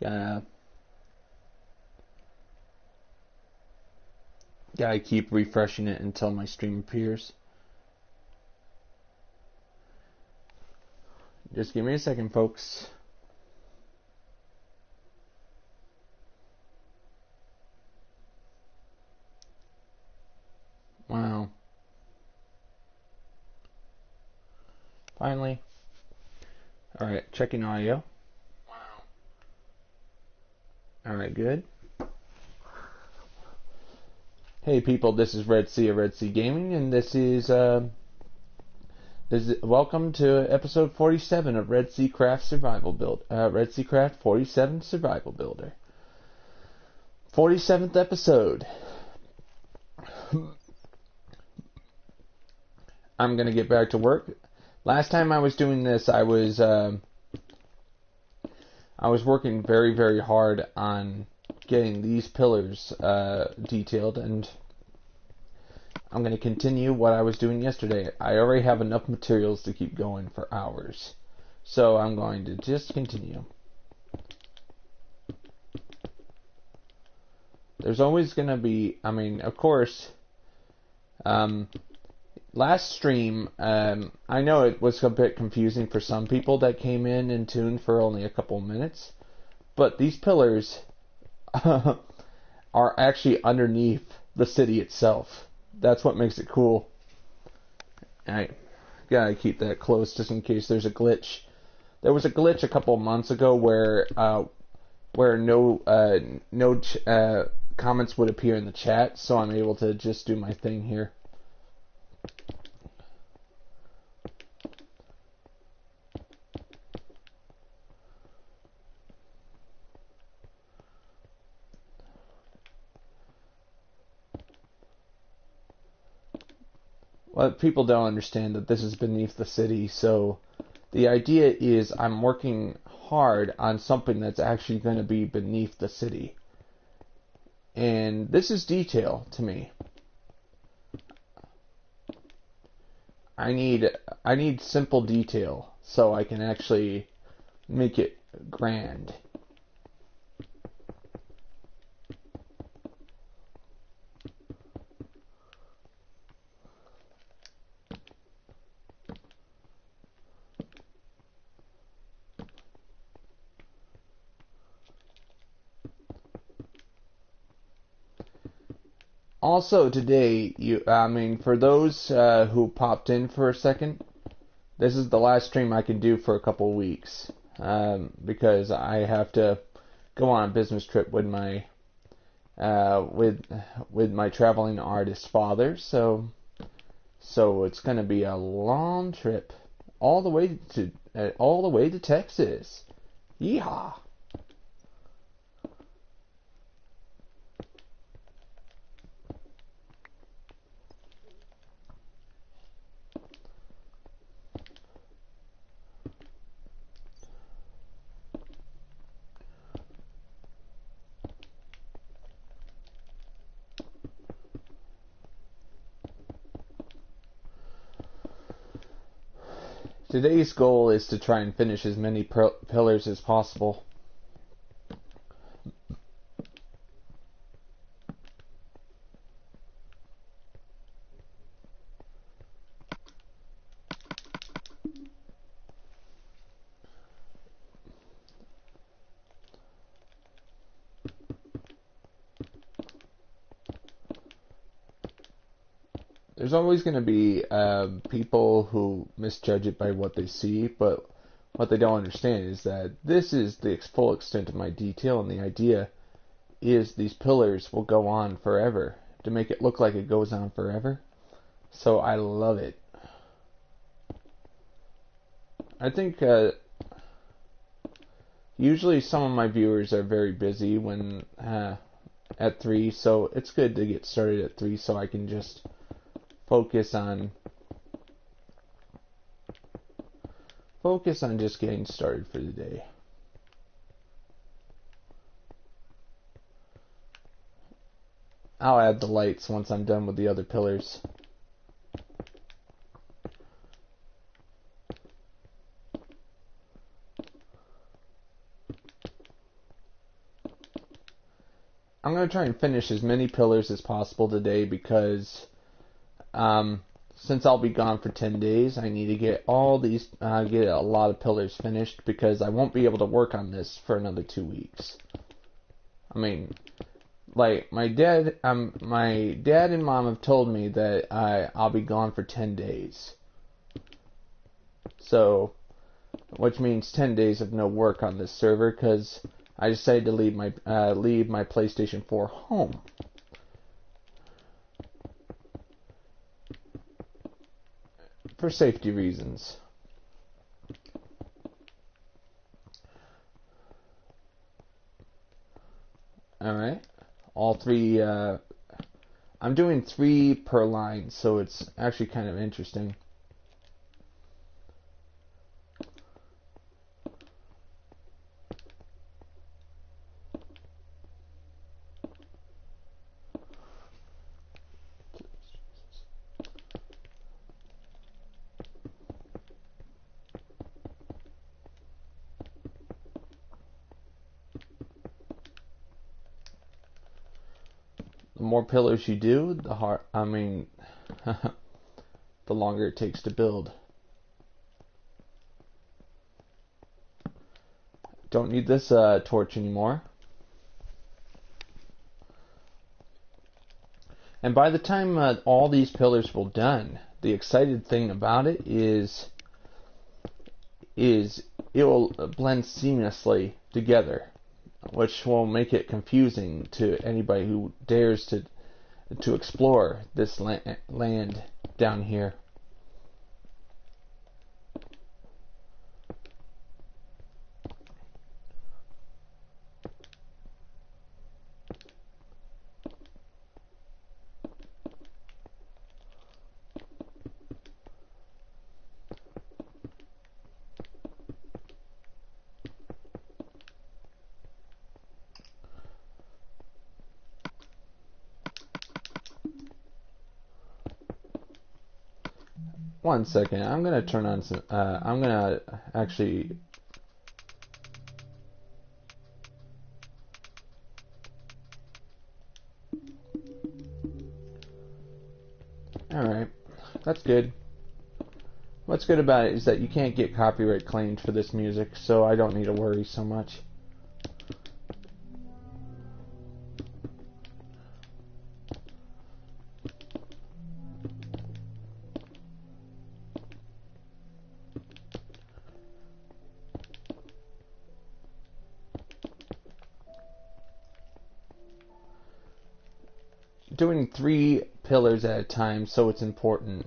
Gotta, gotta keep refreshing it until my stream appears. Just give me a second, folks. Wow. Finally. Alright, checking audio. Wow. Alright, good. Hey people, this is Red Sea of Red Sea Gaming, and this is welcome to episode 47 of REDSEACRAFT Survival Build. REDSEACRAFT 47 Survival Builder. 47th episode. I'm gonna get back to work. Last time I was doing this, I was working very, very hard on getting these pillars detailed, and I'm going to continue what I was doing yesterday. I already have enough materials to keep going for hours, so I'm going to just continue. There's always going to be, I mean, of course, last stream, I know it was a bit confusing for some people that came in and tuned for only a couple minutes, but these pillars are actually underneath the city itself. That's what makes it cool. I gotta keep that close just in case there's a glitch. There was a glitch a couple months ago where no comments would appear in the chat, so I'm able to just do my thing here. Well, people don't understand that this is beneath the city, so the idea is I'm working hard on something that's actually going to be beneath the city. And this is detail to me. I need simple detail so I can actually make it grand. Also today, for those who popped in for a second, this is the last stream I can do for a couple weeks because I have to go on a business trip with my with my traveling artist father. So it's gonna be a long trip all the way to Texas. Yeehaw! Today's goal is to try and finish as many pillars as possible. There's always going to be people who misjudge it by what they see, but what they don't understand is that this is the full extent of my detail, and the idea is these pillars will go on forever to make it look like it goes on forever. So I love it. I think usually some of my viewers are very busy when at 3, so it's good to get started at 3 so I can just focus on just getting started for the day. I'll add the lights once I'm done with the other pillars. I'm going to try and finish as many pillars as possible today because since I'll be gone for 10 days, I need to get get a lot of pillars finished because I won't be able to work on this for another 2 weeks. I mean, like my dad and mom have told me that I'll be gone for 10 days. So, which means 10 days of no work on this server because I decided to leave my PlayStation 4 home. For safety reasons. Alright. All three, I'm doing 3 per line, so it's actually kind of interesting. The more pillars you do, the longer it takes to build. Don't need this torch anymore. And by the time all these pillars will done, the exciting thing about it is it will blend seamlessly together, which will make it confusing to anybody who dares to explore this land down here. One second, I'm gonna turn on some. I'm gonna actually. Alright, that's good. What's good about it is that you can't get copyright claimed for this music, so I don't need to worry so much. Doing 3 pillars at a time, so it's important.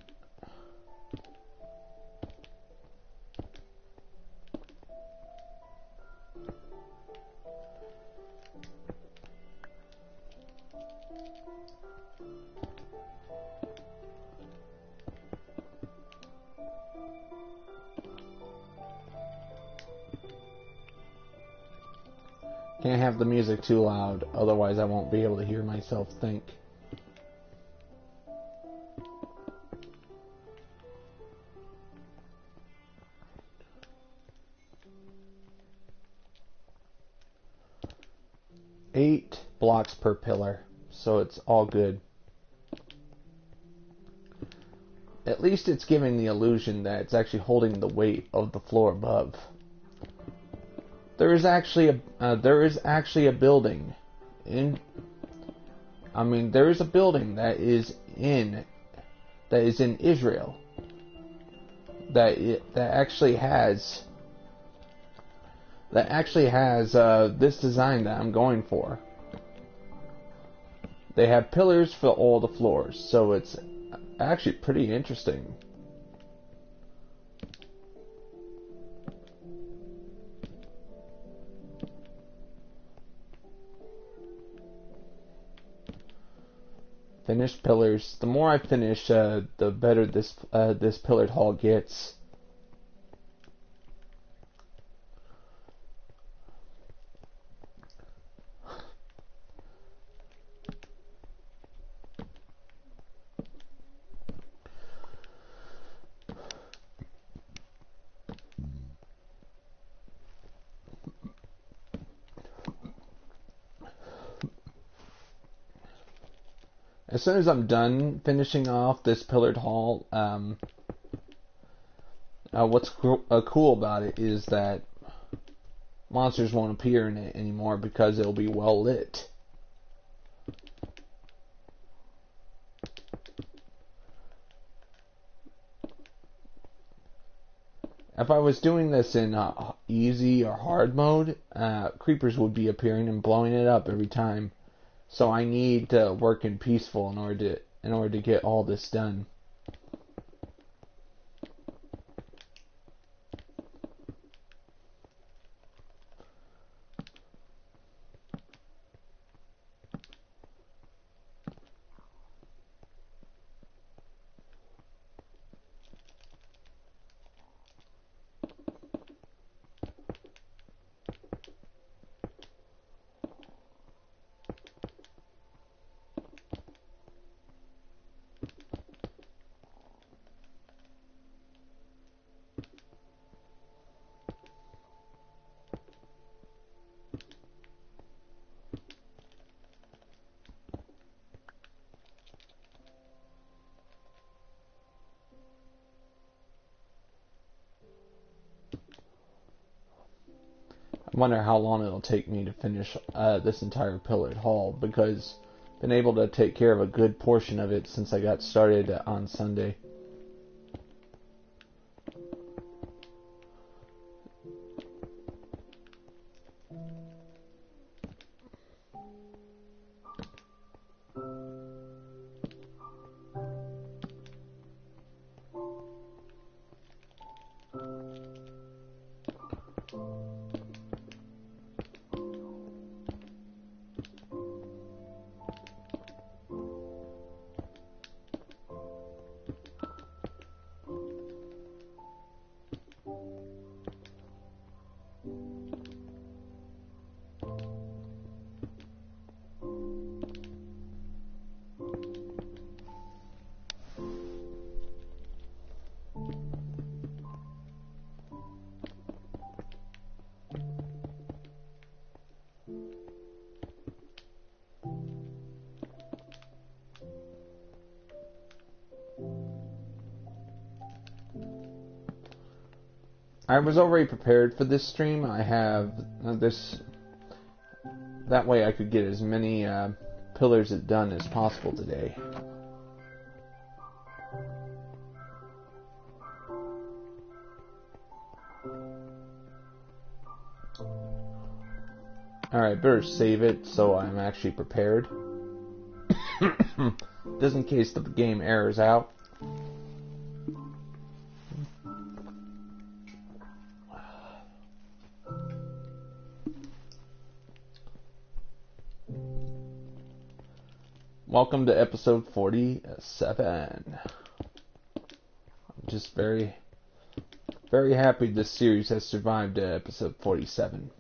Can't have the music too loud, otherwise I won't be able to hear myself think. Eight blocks per pillar, so it's all good. At least it's giving the illusion that it's actually holding the weight of the floor above. There is actually a building there is a building that is in Israel that actually has this design that I'm going for. They have pillars for all the floors, so it's actually pretty interesting. Finished pillars. The more I finish, the better this pillared hall gets. as soon as I'm done finishing off this pillared hall, what's cool about it is that monsters won't appear in it anymore because it'll be well lit. If I was doing this in easy or hard mode, creepers would be appearing and blowing it up every time. So I need to work in peaceful in order to get all this done. I wonder how long it'll take me to finish this entire pillared hall, because I've been able to take care of a good portion of it since I got started on Sunday. I was already prepared for this stream. I have this, that way I could get as many pillars done as possible today. Alright, better save it so I'm actually prepared. Just in case the game errors out. Welcome to episode 47. I'm just very, very happy this series has survived to episode 47.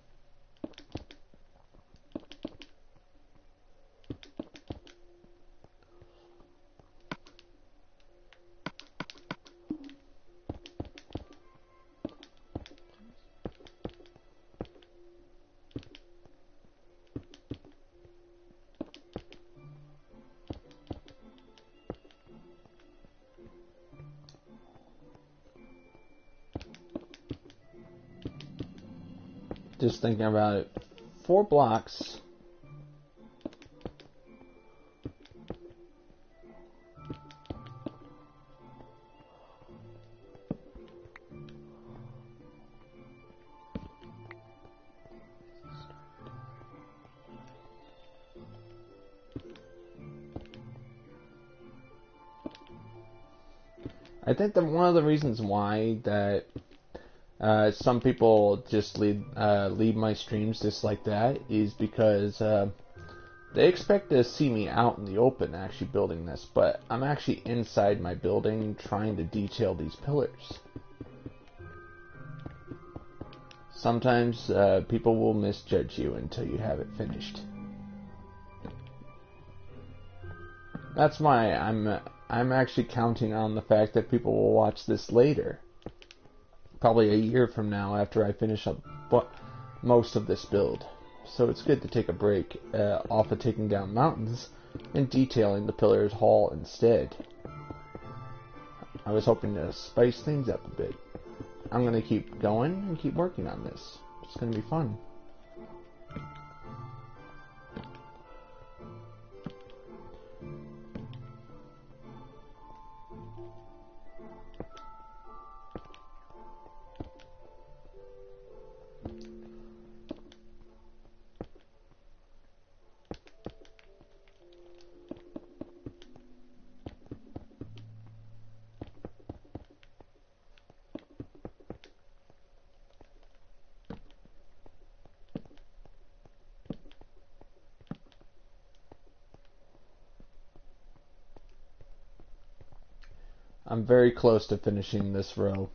Just thinking about it, 4 blocks. I think that one of the reasons why that some people just leave my streams just like that is because they expect to see me out in the open actually building this, but I'm actually inside my building trying to detail these pillars. Sometimes people will misjudge you until you have it finished. That's why I'm actually counting on the fact that people will watch this later. Probably a year from now after I finish up most of this build. so it's good to take a break off of taking down mountains and detailing the pillar's hull instead. I was hoping to spice things up a bit. I'm going to keep going and keep working on this. It's going to be fun. I'm very close to finishing this row.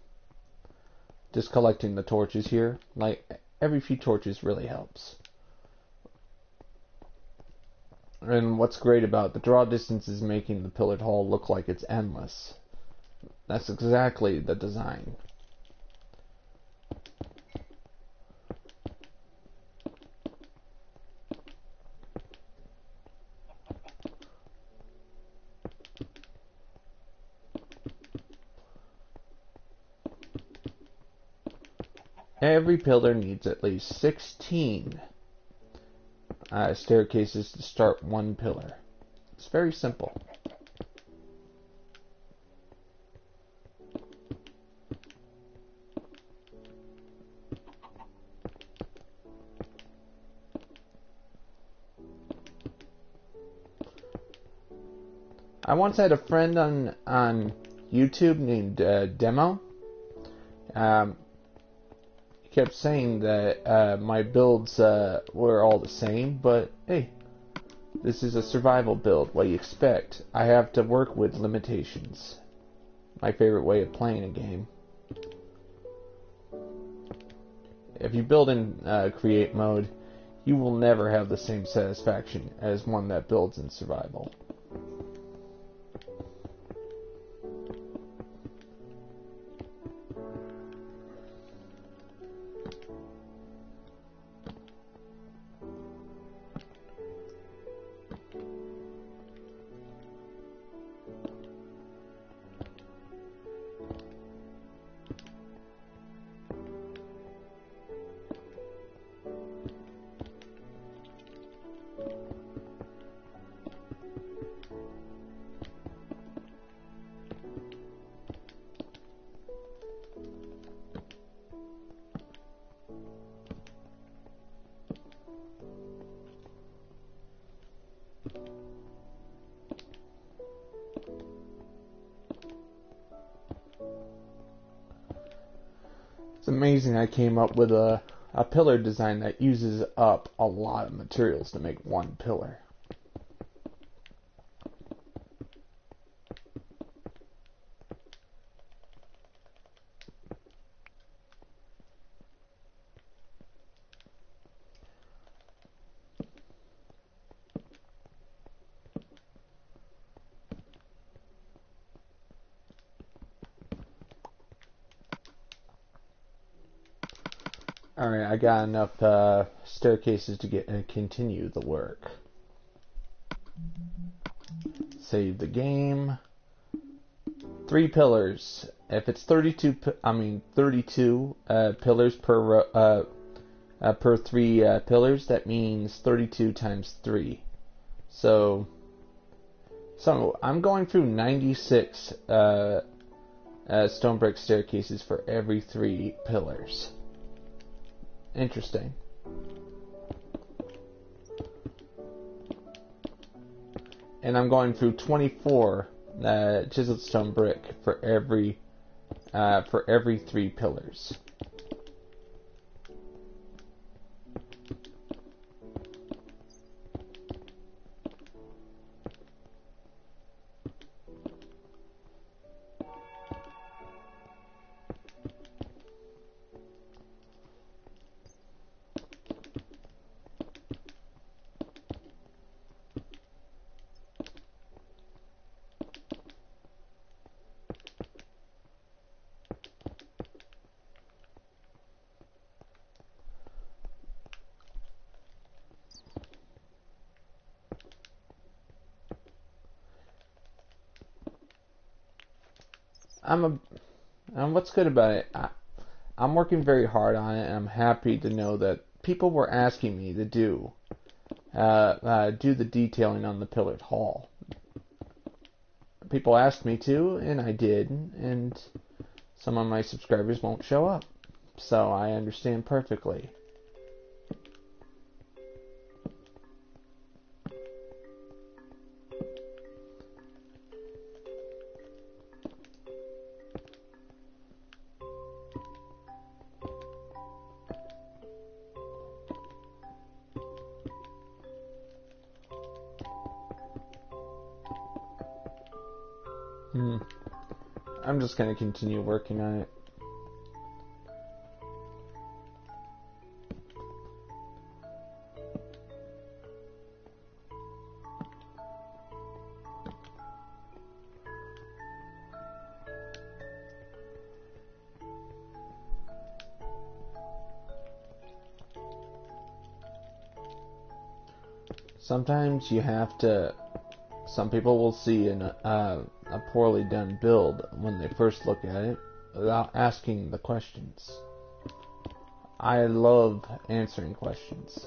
Just collecting the torches here. Like, every few torches really helps. And what's great about the draw distance is making the pillared hull look like it's endless. That's exactly the design. Every pillar needs at least 16 staircases to start one pillar. It's very simple. I once had a friend on YouTube named Demo. Kept saying that my builds were all the same, but hey, this is a survival build. What do you expect? I have to work with limitations. My favorite way of playing a game. If you build in create mode, you will never have the same satisfaction as one that builds in survival. It's amazing I came up with a pillar design that uses up a lot of materials to make one pillar. Alright, I got enough staircases to continue the work. Save the game. 3 pillars. If it's 32 pillars per 3 pillars, that means 32 times 3. So I'm going through 96 stone brick staircases for every 3 pillars. Interesting. And I'm going through 24 chiseled stone brick for every 3 pillars. and what's good about it, I'm working very hard on it, and I'm happy to know that people were asking me to do the detailing on the pillared hall. People asked me to, and I did, and some of my subscribers won't show up. So I understand perfectly. I'm just going to continue working on it. Sometimes you have to. Some people will see a poorly done build when they first look at it without asking the questions. I love answering questions.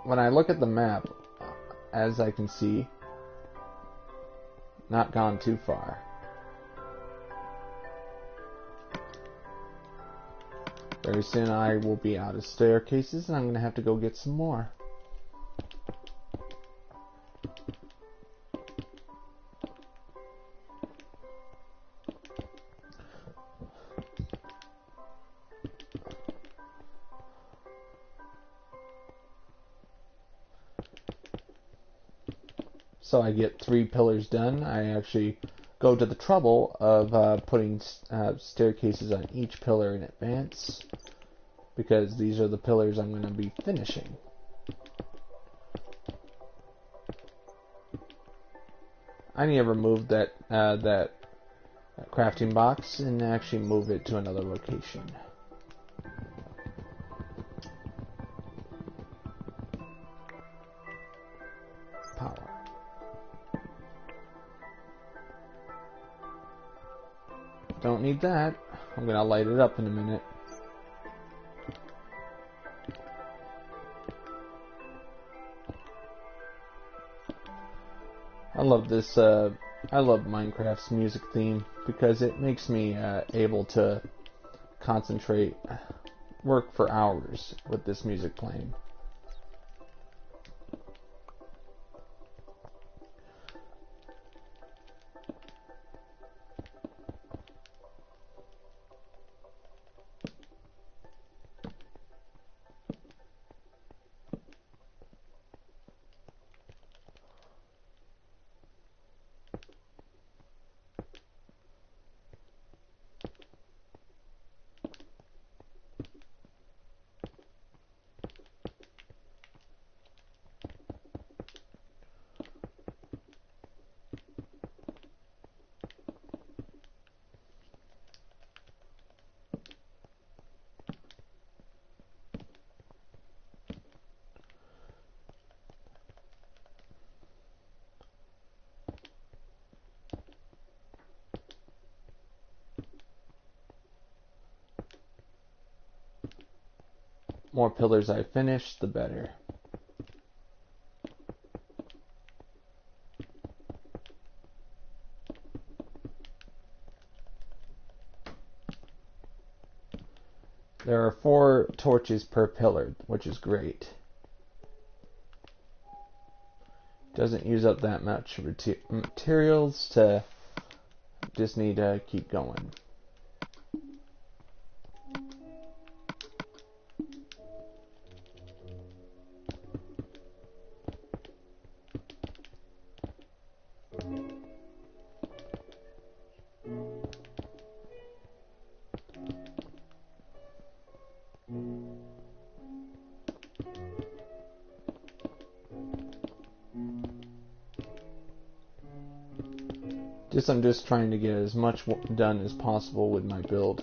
When I look at the map, as I can see, not gone too far. Very soon I will be out of staircases and I'm going to have to go get some more. So I get 3 pillars done. I actually go to the trouble of putting staircases on each pillar in advance, because these are the pillars I'm going to be finishing. I need to remove that crafting box and actually move it to another location. Power. Don't need that. I'm going to light it up in a minute. I love this, I love Minecraft's music theme because it makes me able to concentrate, work for hours with this music playing. More pillars I finish, the better. There are 4 torches per pillar, which is great. Doesn't use up that much materials to just need to keep going. I'm just trying to get as much done as possible with my build.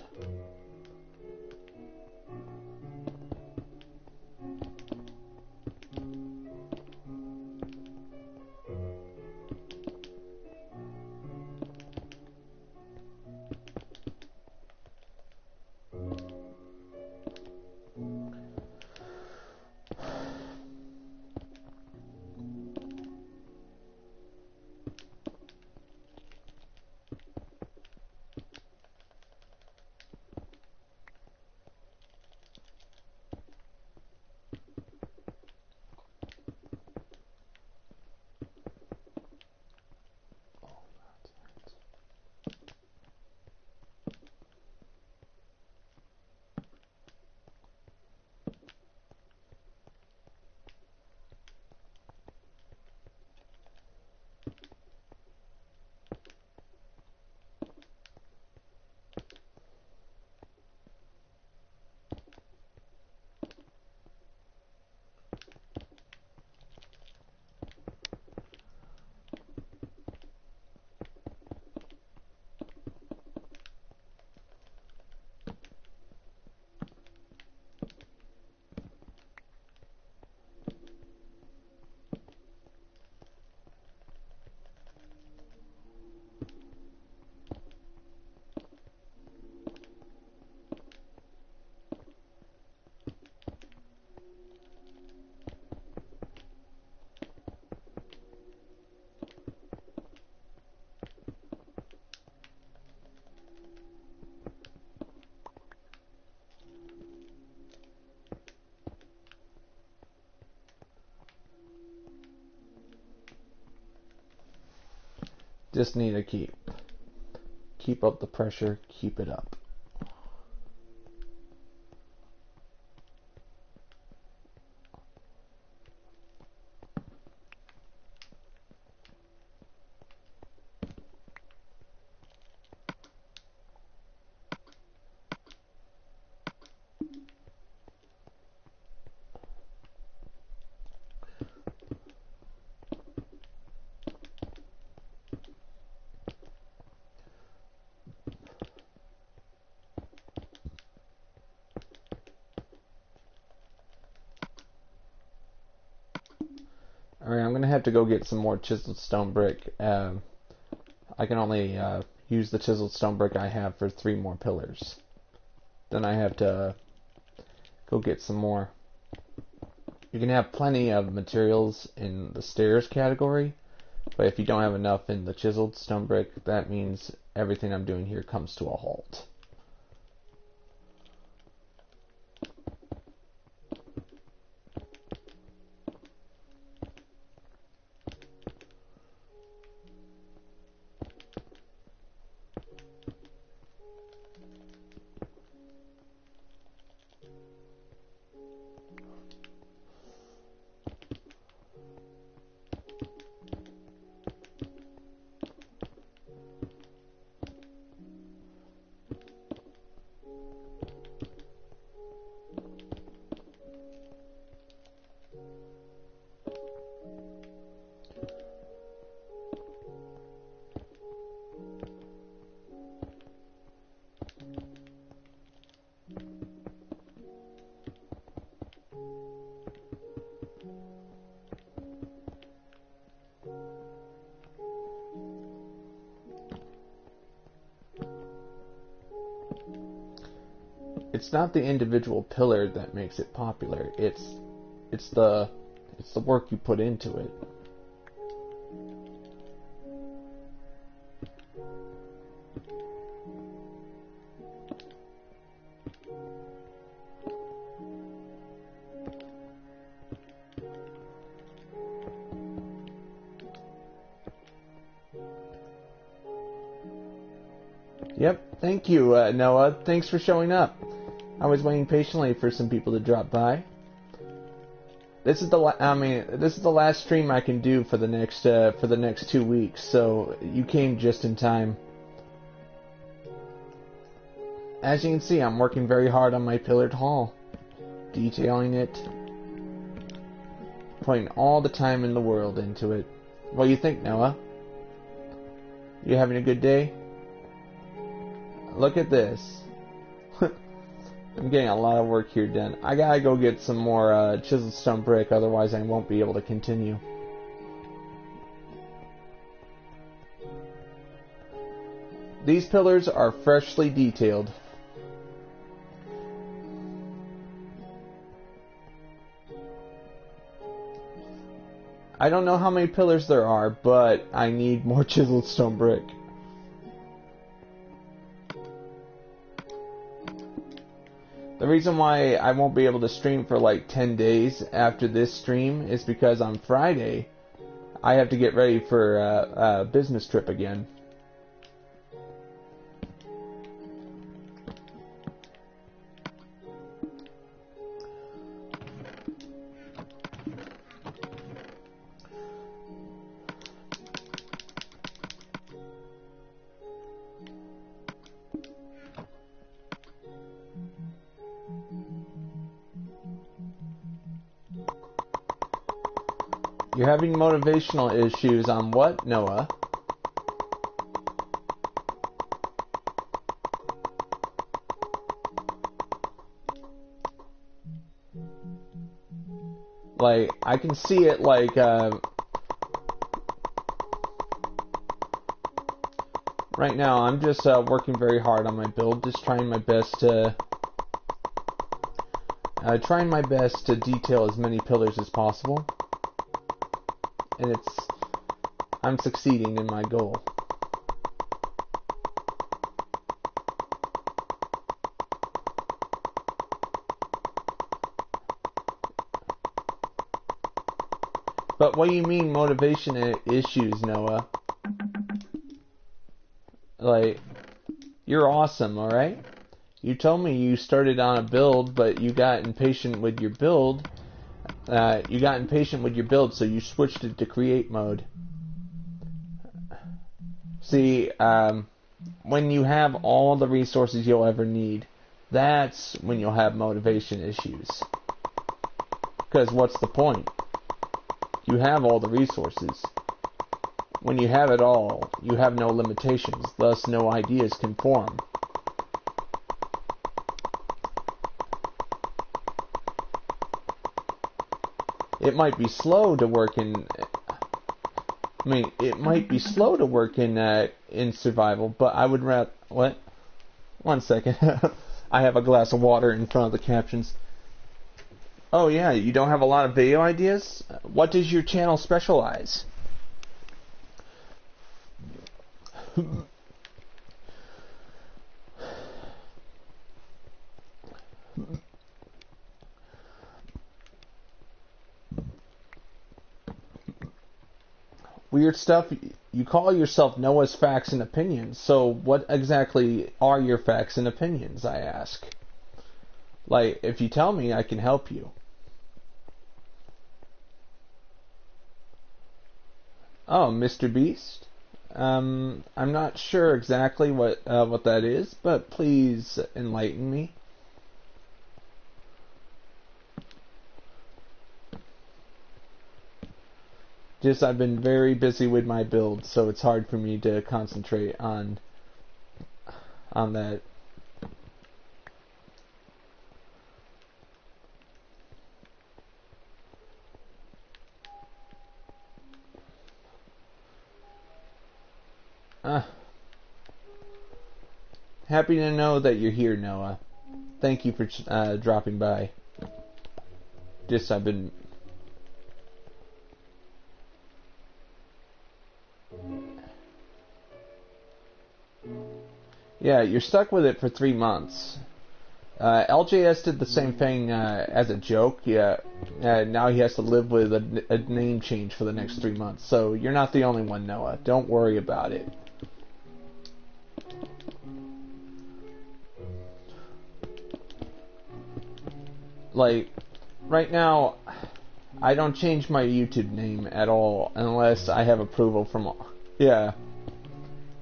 Just need to keep up the pressure, keep it up. Alright, I'm going to have to go get some more chiseled stone brick. I can only use the chiseled stone brick I have for 3 more pillars. Then I have to go get some more. You can have plenty of materials in the stairs category, but if you don't have enough in the chiseled stone brick, that means everything I'm doing here comes to a halt. It's not the individual pillar that makes it popular. It's the work you put into it. Yep, thank you, Noah. Thanks for showing up. I was waiting patiently for some people to drop by. This is the last stream I can do for the next 2 weeks, so you came just in time. As you can see, I'm working very hard on my pillared hall, detailing it, putting all the time in the world into it. What do you think, Noah? You having a good day? Look at this. I'm getting a lot of work here done. I gotta go get some more chiseled stone brick, otherwise I won't be able to continue. These pillars are freshly detailed. I don't know how many pillars there are, but I need more chiseled stone brick. The reason why I won't be able to stream for like 10 days after this stream is because on Friday I have to get ready for a business trip again. You're having motivational issues on what, Noah? Like, I can see it like, right now I'm just working very hard on my build, just trying my best to detail as many pillars as possible. And I'm succeeding in my goal. But what do you mean motivation issues, Noah? Like, you're awesome, alright? You told me you started on a build, but you got impatient with your build. So you switched it to create mode. See, when you have all the resources you'll ever need, that's when you'll have motivation issues. Because what's the point? You have all the resources. When you have it all, you have no limitations, thus no ideas can form. It might be slow to work in... in survival, but I would rather... What? 1 second. I have a glass of water in front of the captions. Oh yeah, you don't have a lot of video ideas? What does your channel specialize? Weird stuff. You call yourself Noah's Facts and Opinions, so what exactly are your facts and opinions, I ask? Like, if you tell me, I can help you. Oh, Mr. Beast? I'm not sure exactly what that is, but please enlighten me. Just, I've been very busy with my build, so it's hard for me to concentrate on that. Happy to know that you're here, Noah. Thank you for dropping by. Just, I've been... Yeah, you're stuck with it for 3 months. LJS did the same thing as a joke. Yeah, now he has to live with a name change for the next 3 months. So you're not the only one, Noah. Don't worry about it. Like, right now, I don't change my YouTube name at all unless I have approval from... Yeah.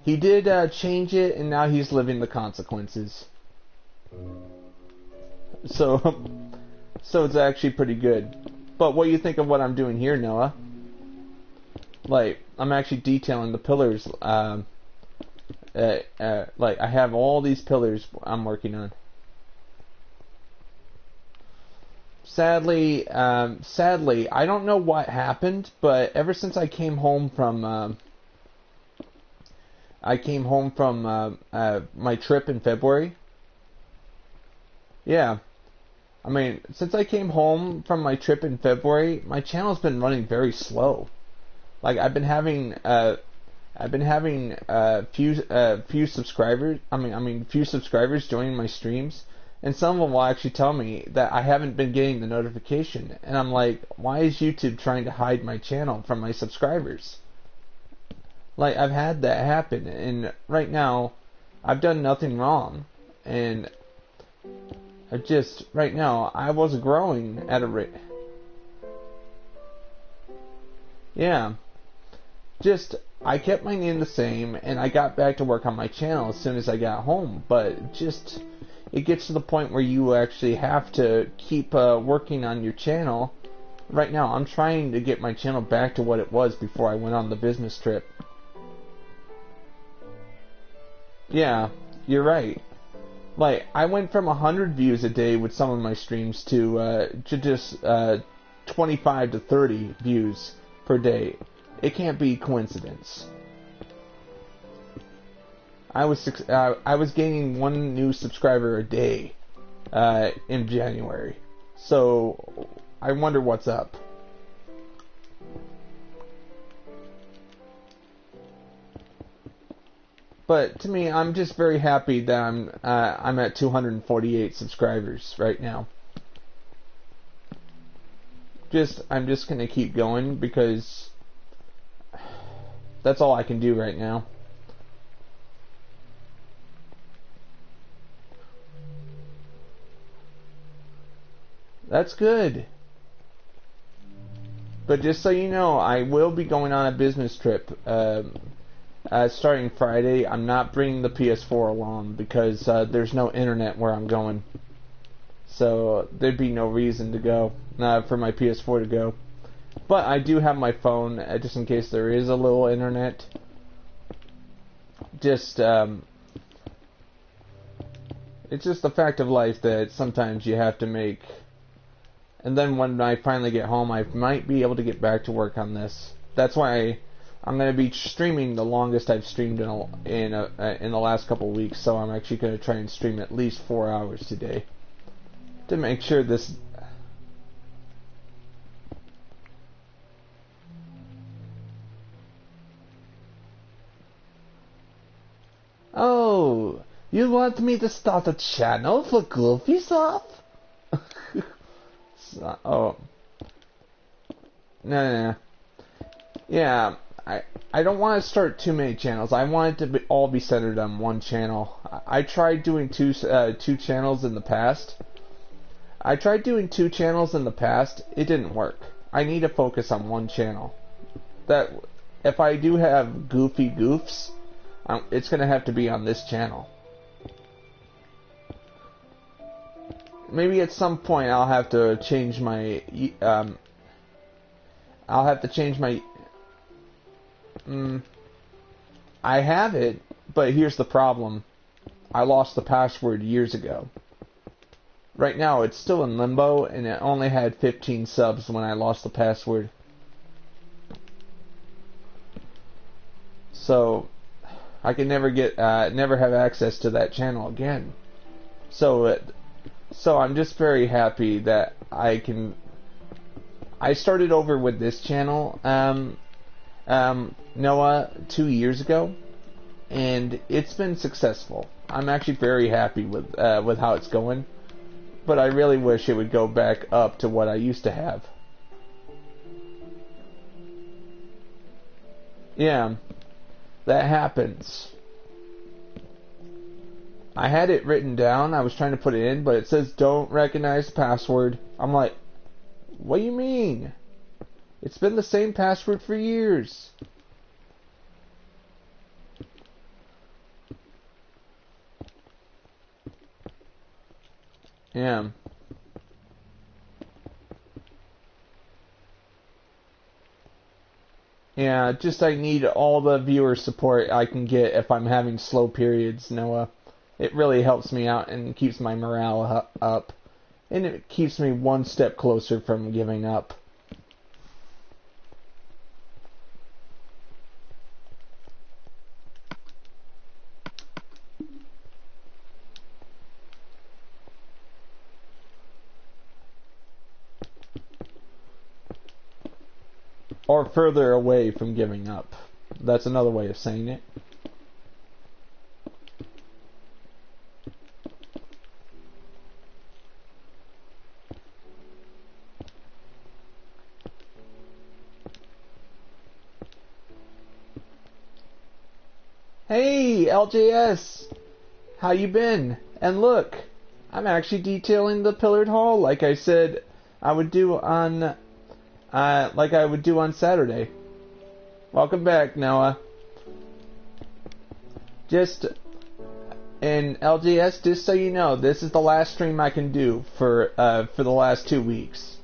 He did change it, and now he's living the consequences. So it's actually pretty good. But what do you think of what I'm doing here, Noah? Like, I'm actually detailing the pillars. Like, I have all these pillars I'm working on. Sadly, I don't know what happened, but ever since I came home from my trip in February. Yeah. I mean, since I came home from my trip in February, my channel's been running very slow. Like, I've been having few subscribers. Few subscribers joining my streams, and some of them will actually tell me that I haven't been getting the notification. And I'm like, why is YouTube trying to hide my channel from my subscribers? Like, I've had that happen, and right now, I've done nothing wrong, and right now, I was growing at a rate. Yeah. I kept my name the same, and I got back to work on my channel as soon as I got home, but it gets to the point where you actually have to keep working on your channel. Right now, I'm trying to get my channel back to what it was before I went on the business trip. Yeah, you're right. Like, I went from 100 views a day with some of my streams to just 25 to 30 views per day. It can't be coincidence. I was gaining 1 new subscriber a day in January. So I wonder what's up. But to me, I'm just very happy that I'm at 248 subscribers right now. I'm just gonna keep going because that's all I can do right now. That's good. But just so you know, I will be going on a business trip starting Friday. I'm not bringing the PS4 along because there's no internet where I'm going. So there'd be no reason to go for my PS4 to go. But I do have my phone just in case there is a little internet. Just it's just the fact of life that sometimes you have to make. And then when I finally get home, I might be able to get back to work on this. That's why I'm going to be streaming the longest I've streamed in the last couple of weeks. So I'm actually going to try and stream at least 4 hours today to make sure this. Oh, you want me to start a channel for Goofy Stuff? Oh. No. Yeah, I don't want to start too many channels. I want it to all be centered on one channel. I tried doing two channels in the past. It didn't work. I need to focus on one channel. That if I do have goofy goofs, it's going to have to be on this channel. Maybe at some point I'll have to change my I have it, but here's the problem. I lost the password years ago. Right now it's still in limbo and it only had 15 subs when I lost the password. So I can never have access to that channel again. So I'm just very happy that I started over with this channel, Noah, 2 years ago, and it's been successful. I'm actually very happy with how it's going, but I really wish it would go back up to what I used to have. Yeah, that happens. I had it written down. I was trying to put it in, but it says don't recognize the password. I'm like, what do you mean? It's been the same password for years. Yeah. Yeah, just I need all the viewer support I can get if I'm having slow periods, Noah. It really helps me out and keeps my morale up. And it keeps me one step closer from giving up. Or further away from giving up. That's another way of saying it. Hey, LJS! How you been? And look, I'm actually detailing the pillared hall like I said I would do on Saturday. Welcome back, Noah. And LJS, just so you know, this is the last stream I can do for the last 2 weeks.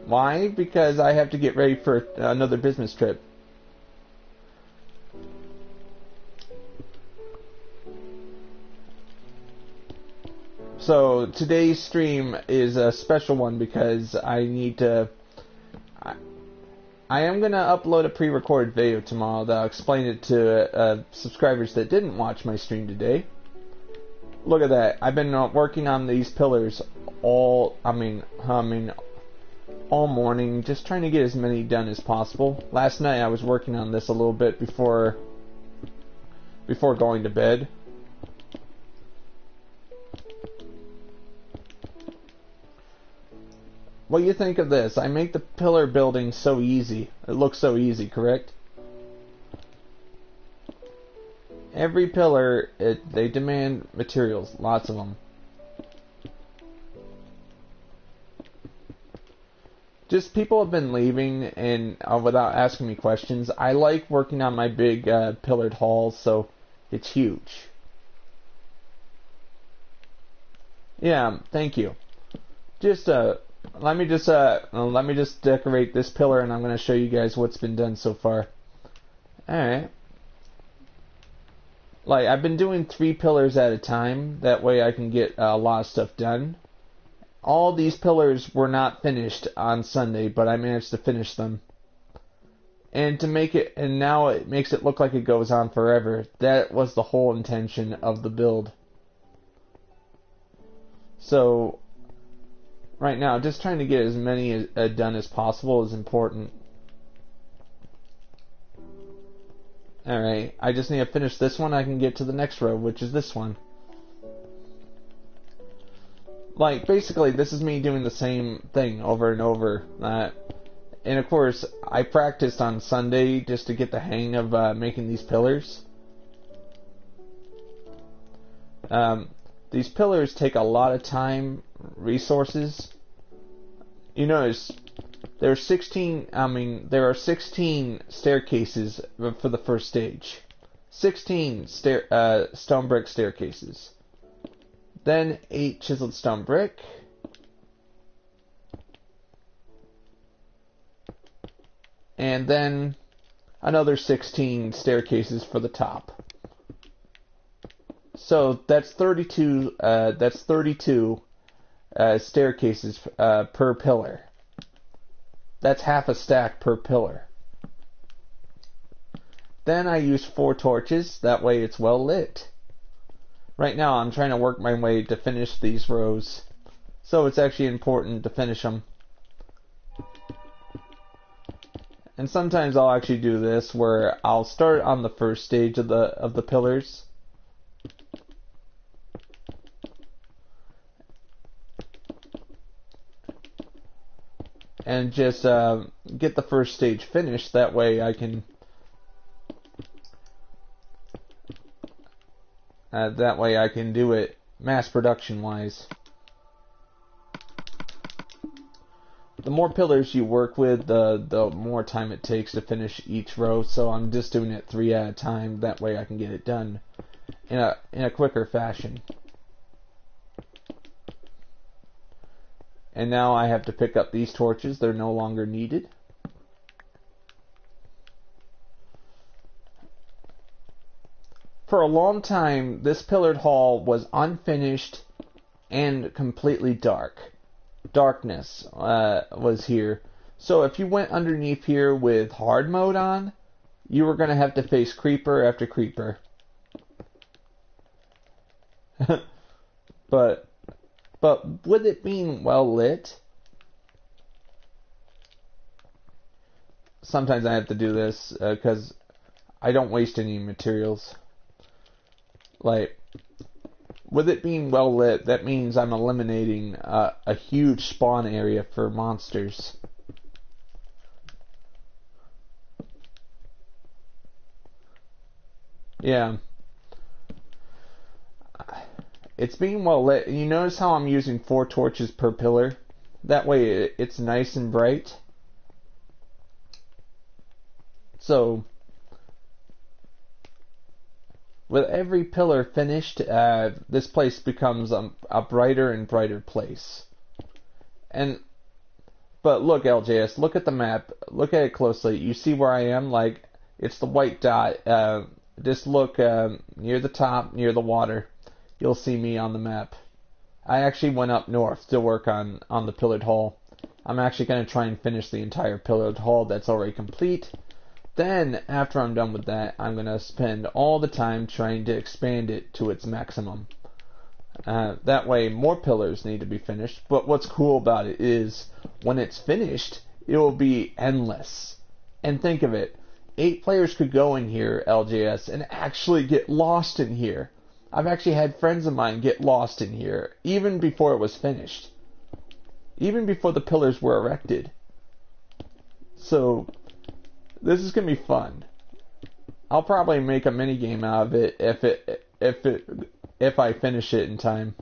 Why? Because I have to get ready for another business trip. So today's stream is a special one because I need to. I am gonna upload a pre-recorded video tomorrow that'll explain it to subscribers that didn't watch my stream today. Look at that! I've been working on these pillars all morning, just trying to get as many done as possible. Last night I was working on this a little bit before going to bed. What do you think of this? I make the pillar building so easy. It looks so easy, correct? Every pillar, they demand materials, lots of them. Just people have been leaving and without asking me questions. I like working on my big pillared halls, so it's huge. Yeah, thank you. Just let me just decorate this pillar, and I'm going to show you guys what's been done so far. All right. Like, I've been doing 3 pillars at a time. That way I can get a lot of stuff done. All these pillars were not finished on Sunday, but I managed to finish them. And now it makes it look like it goes on forever. That was the whole intention of the build. So, right now, just trying to get as many done as possible is important. Alright, I just need to finish this one. I can get to the next row, which is this one. Like, basically, this is me doing the same thing over and over. And of course, I practiced on Sunday just to get the hang of making these pillars. These pillars take a lot of time, resources. You notice there are 16 staircases for the first stage. 16 stone brick staircases. Then 8 chiseled stone brick. And then another 16 staircases for the top. So that's 32. That's 32 staircases per pillar. That's half a stack per pillar. Then I use 4 torches. That way it's well lit. Right now I'm trying to work my way to finish these rows, so it's actually important to finish them. And sometimes I'll actually do this where I'll start on the first stage of the pillars. And just get the first stage finished. That way I can do it mass production wise. The more pillars you work with, the more time it takes to finish each row. So I'm just doing it 3 at a time. That way I can get it done in a quicker fashion. And now I have to pick up these torches. They're no longer needed. For a long time, this pillared hall was unfinished and completely dark. Darkness was here. So if you went underneath here with hard mode on, you were going to have to face creeper after creeper. But with it being well lit, sometimes I have to do this because I don't waste any materials. Like, with it being well lit, that means I'm eliminating a huge spawn area for monsters. Yeah. It's being well lit. You notice how I'm using 4 torches per pillar? That way it's nice and bright. So, with every pillar finished, this place becomes a brighter and brighter place. But look, LJS, look at the map. Look at it closely. You see where I am? Like, it's the white dot. Just look near the top, near the water. You'll see me on the map. I actually went up north to work on the pillared hall. I'm actually going to try and finish the entire pillared hall that's already complete. Then, after I'm done with that, I'm going to spend all the time trying to expand it to its maximum. That way, more pillars need to be finished. But what's cool about it is, when it's finished, it will be endless. And think of it, 8 players could go in here, LJS, and actually get lost in here. I've actually had friends of mine get lost in here, even before it was finished. Even before the pillars were erected. So, this is going to be fun. I'll probably make a mini game out of it if I finish it in time.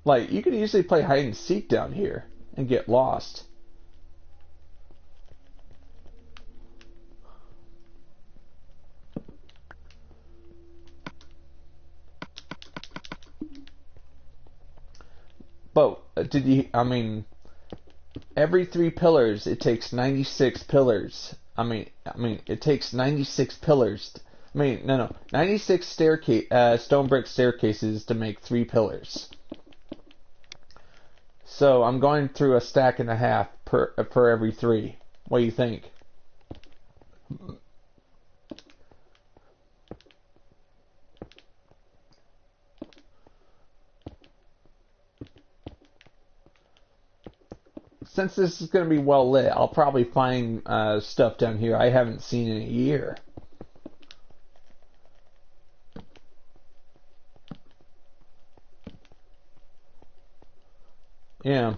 Like, you could easily play hide and seek down here and get lost. But I mean, every 3 pillars, it takes 96 pillars. It takes 96 pillars. 96 stone brick staircases to make 3 pillars. So I'm going through a stack and a half per every 3. What do you think? Since this is going to be well lit, I'll probably find stuff down here I haven't seen in a year. Yeah.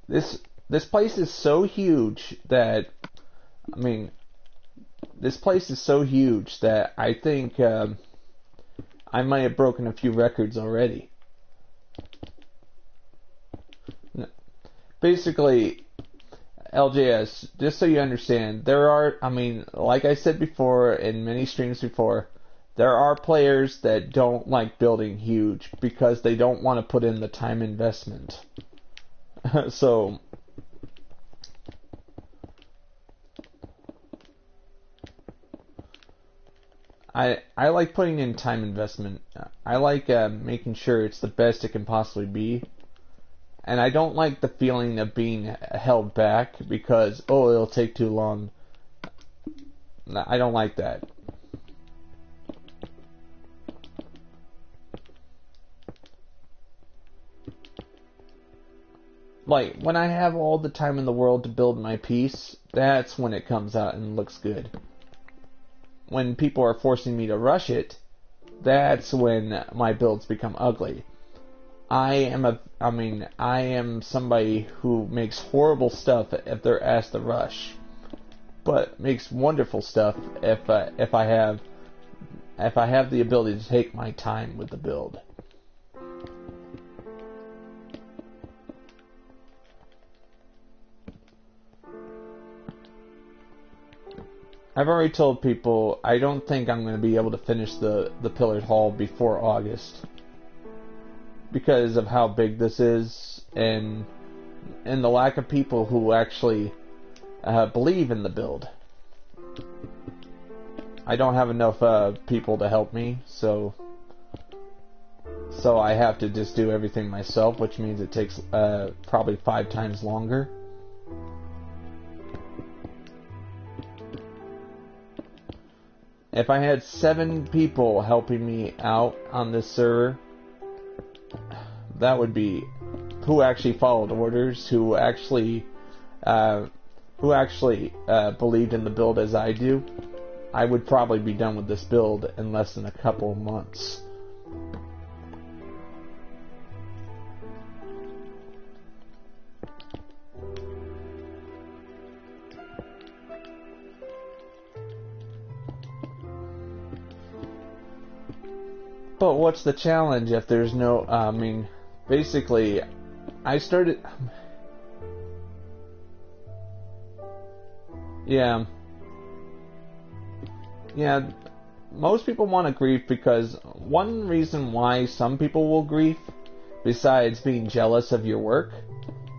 This place is so huge that this place is so huge that I think I might have broken a few records already. Basically, LJS, just so you understand, there are, like I said before in many streams before, there are players that don't like building huge because they don't want to put in the time investment. So, I like putting in time investment. I like making sure it's the best it can possibly be. And I don't like the feeling of being held back because, oh, it'll take too long. I don't like that. Like, when I have all the time in the world to build my piece, that's when it comes out and looks good. When people are forcing me to rush it, that's when my builds become ugly. I am somebody who makes horrible stuff if they're asked to rush, but makes wonderful stuff if I have the ability to take my time with the build. I've already told people I don't think I'm going to be able to finish the pillared hall before August, because of how big this is and the lack of people who actually believe in the build. I don't have enough people to help me, so I have to just do everything myself, which means it takes probably 5 times longer. If I had 7 people helping me out on this server, that would be who actually followed orders, who actually believed in the build as I do, I would probably be done with this build in less than a couple of months. But what's the challenge if there's no, basically, I started, yeah, most people want to grief because one reason why some people will grief, besides being jealous of your work,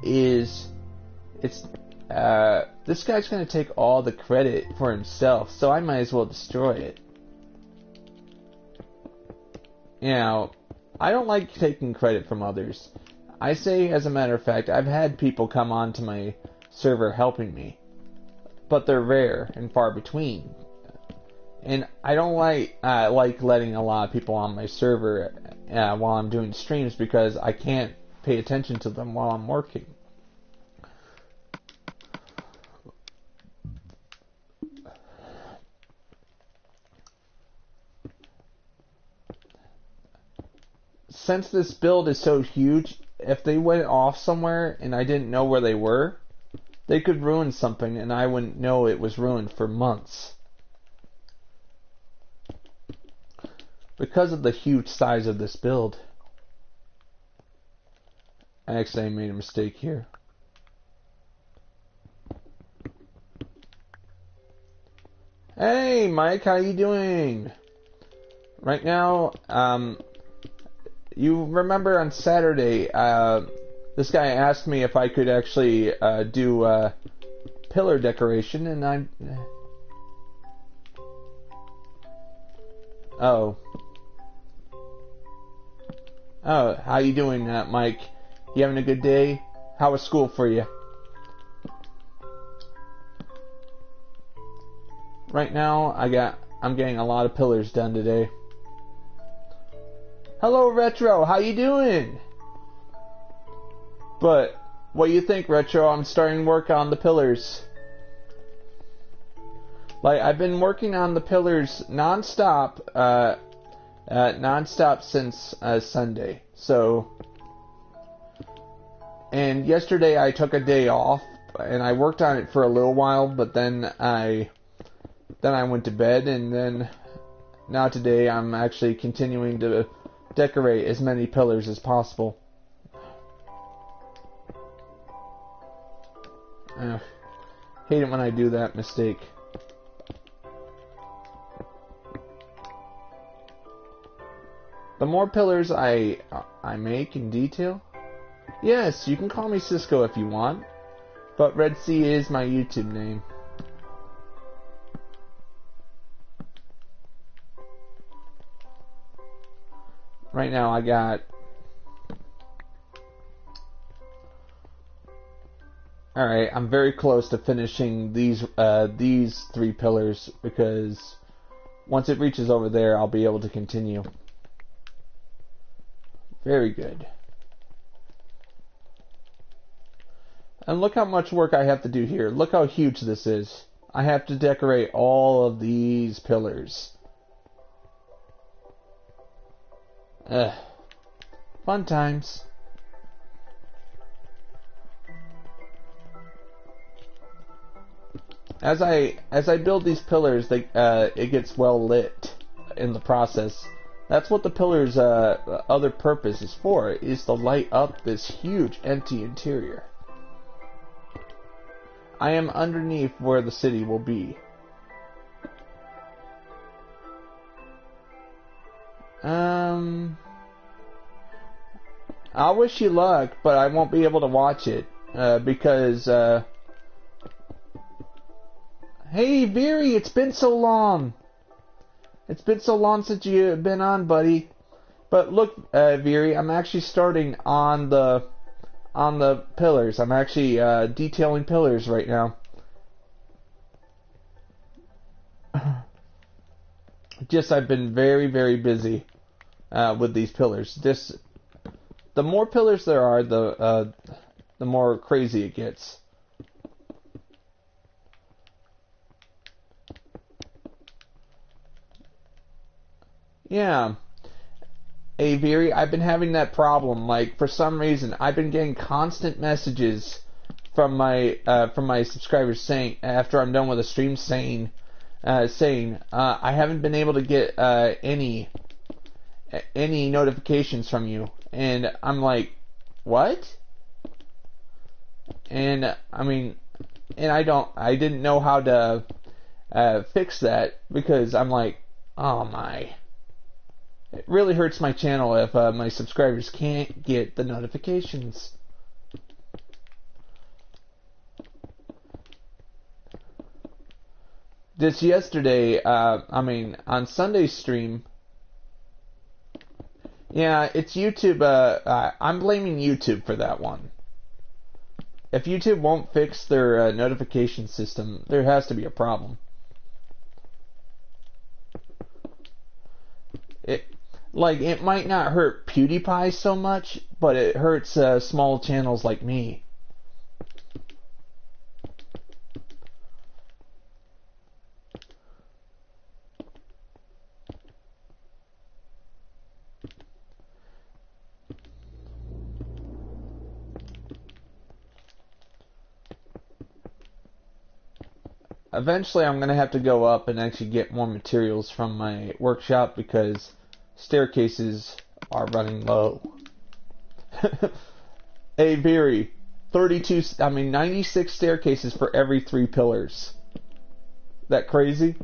is this guy's going to take all the credit for himself, so I might as well destroy it. You know, I don't like taking credit from others. I say, as a matter of fact, I've had people come on to my server helping me, but they're rare and far between. And I don't like letting a lot of people on my server while I'm doing streams because I can't pay attention to them while I'm working. Since this build is so huge, if they went off somewhere and I didn't know where they were, they could ruin something and I wouldn't know it was ruined for months. Because of the huge size of this build. Actually, I made a mistake here. Hey, Mike, how you doing? Right now, you remember on Saturday, this guy asked me if I could actually do pillar decoration, and Oh, how you doing, Mike? You having a good day? How was school for you? Right now, I'm getting a lot of pillars done today. Hello, Retro. How you doing? But what do you think, Retro? I'm starting work on the pillars. Like, I've been working on the pillars non-stop since Sunday. So, and yesterday I took a day off and I worked on it for a little while, but then I went to bed, and then now today I'm actually continuing to decorate as many pillars as possible. Hate it when I do that mistake. The more pillars I make in detail, yes, you can call me Cisco if you want, but Red Sea is my YouTube name. Right now I got... Alright, I'm very close to finishing these 3 pillars, because once it reaches over there, I'll be able to continue. Very good. And look how much work I have to do here. Look how huge this is. I have to decorate all of these pillars. Fun times. As I build these pillars, it gets well lit in the process. That's what the pillars' other purpose is for, is to light up this huge empty interior. I am underneath where the city will be. I wish you luck, but I won't be able to watch it, because, Hey, Veery, it's been so long! It's been so long since you've been on, buddy. But look, Veery, I'm actually starting on the pillars. I'm actually, detailing pillars right now. I've been very, very busy, with these pillars. The more pillars there are, the more crazy it gets. Yeah. Hey, Veery, I've been having that problem. Like, for some reason, I've been getting constant messages from my subscribers saying, after I'm done with the stream, saying I haven't been able to get any notifications from you, and I'm like, what? And I mean, and I didn't know how to fix that, because I'm like, oh my. It really hurts my channel if my subscribers can't get the notifications. This yesterday, on Sunday's stream, yeah, it's YouTube, I'm blaming YouTube for that one. If YouTube won't fix their notification system, there has to be a problem. It might not hurt PewDiePie so much, but it hurts small channels like me. eventually I'm going to have to go up and actually get more materials from my workshop because staircases are running low. Hey, Veery, 96 staircases for every 3 pillars. That crazy?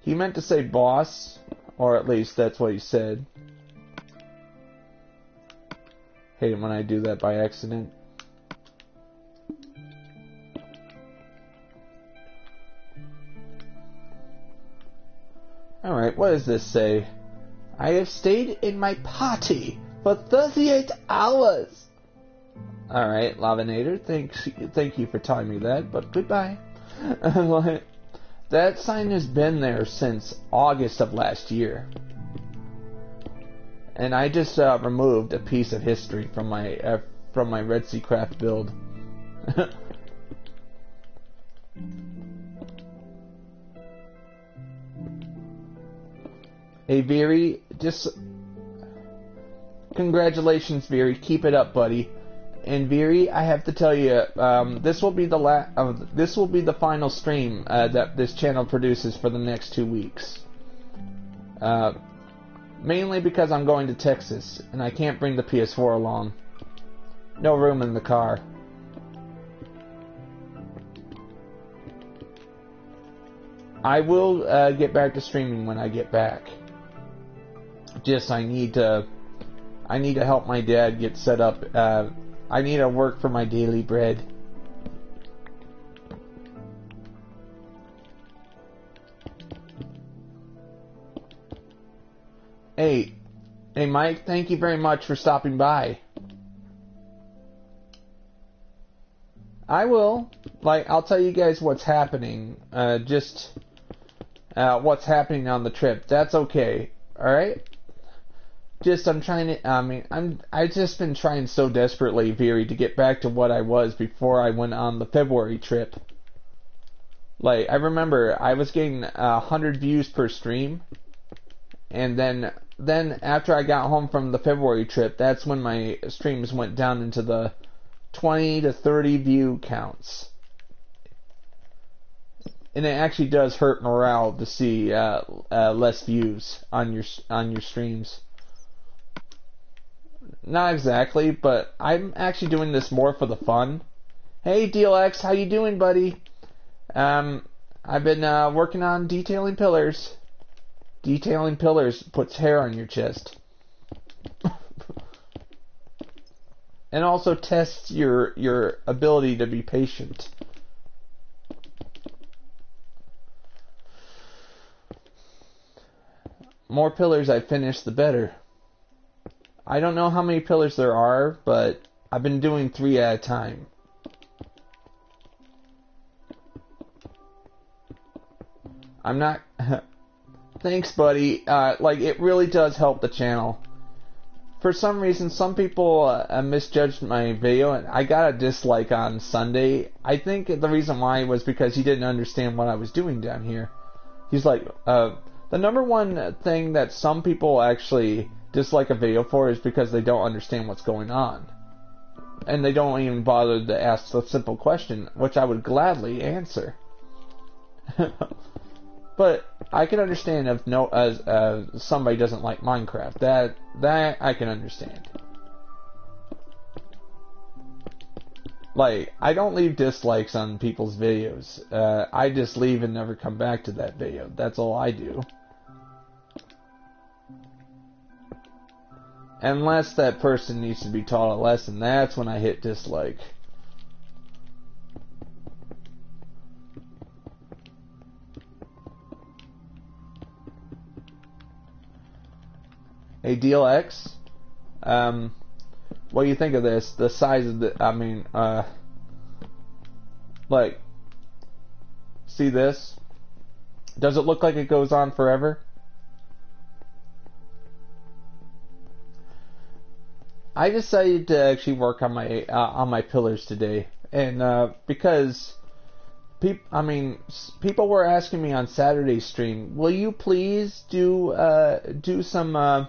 He meant to say boss, or at least that's what he said. Hate it when I do that by accident. Alright, what does this say? I have stayed in my party for 38 hours. Alright, Lavinator, thank you for telling me that, but goodbye. That sign has been there since August of last year. And I just removed a piece of history from my REDSEACRAFT build. Hey, Veery, just congratulations, Veery. Keep it up, buddy. And Veery, I have to tell you, this will be the final stream that this channel produces for the next 2 weeks. Mainly because I'm going to Texas and I can't bring the PS4 along. No room in the car. I will get back to streaming when I get back. Just I need to help my dad get set up. I need to work for my daily bread. Hey, Mike, thank you very much for stopping by. I will. I'll tell you guys what's happening. What's happening on the trip. That's okay. Alright? I've just been trying so desperately, Veery, to get back to what I was before I went on the February trip. I remember I was getting 100 views per stream, and then after I got home from the February trip, that's when my streams went down into the 20 to 30 view counts. And it actually does hurt morale to see less views on your streams. Not exactly, but I'm actually doing this more for the fun. Hey, DLX, how you doing, buddy? I've been working on detailing pillars. Detailing pillars puts hair on your chest. And also tests your ability to be patient. More pillars I finish, the better. I don't know how many pillars there are, but I've been doing 3 at a time. I'm not... Thanks, buddy. It really does help the channel. For some reason, some people misjudged my video, and I got a dislike on Sunday. I think the reason why was because he didn't understand what I was doing down here. He's like, the number one thing that some people actually dislike a video for is because they don't understand what's going on. And they don't even bother to ask the simple question, which I would gladly answer. But I can understand if somebody doesn't like Minecraft. That I can understand. I don't leave dislikes on people's videos. I just leave and never come back to that video. That's all I do. Unless that person needs to be taught a lesson, that's when I hit dislike. Hey, DLX, what do you think of this? The size of the, see this? Does it look like it goes on forever? I decided to actually work on my pillars today, and because people were asking me on Saturday stream, will you please do some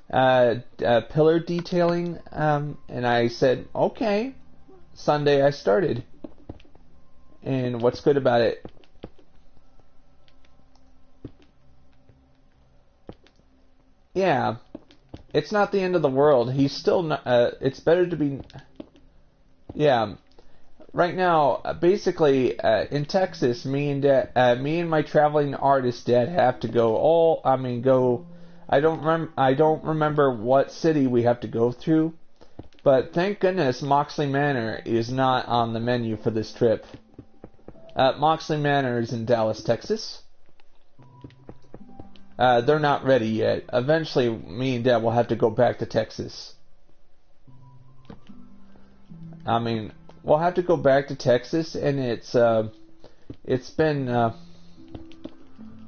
pillar detailing? And I said, okay. Sunday I started. And what's good about it? Yeah, it's not the end of the world. He's still not, it's better to be, yeah. Right now, basically, in Texas, me and my traveling artist dad have to go I don't remember what city we have to go through, but thank goodness Moxley Manor is not on the menu for this trip. Moxley Manor is in Dallas, Texas. They're not ready yet. Eventually, me and Dad will have to go back to Texas. We'll have to go back to Texas, and it's been,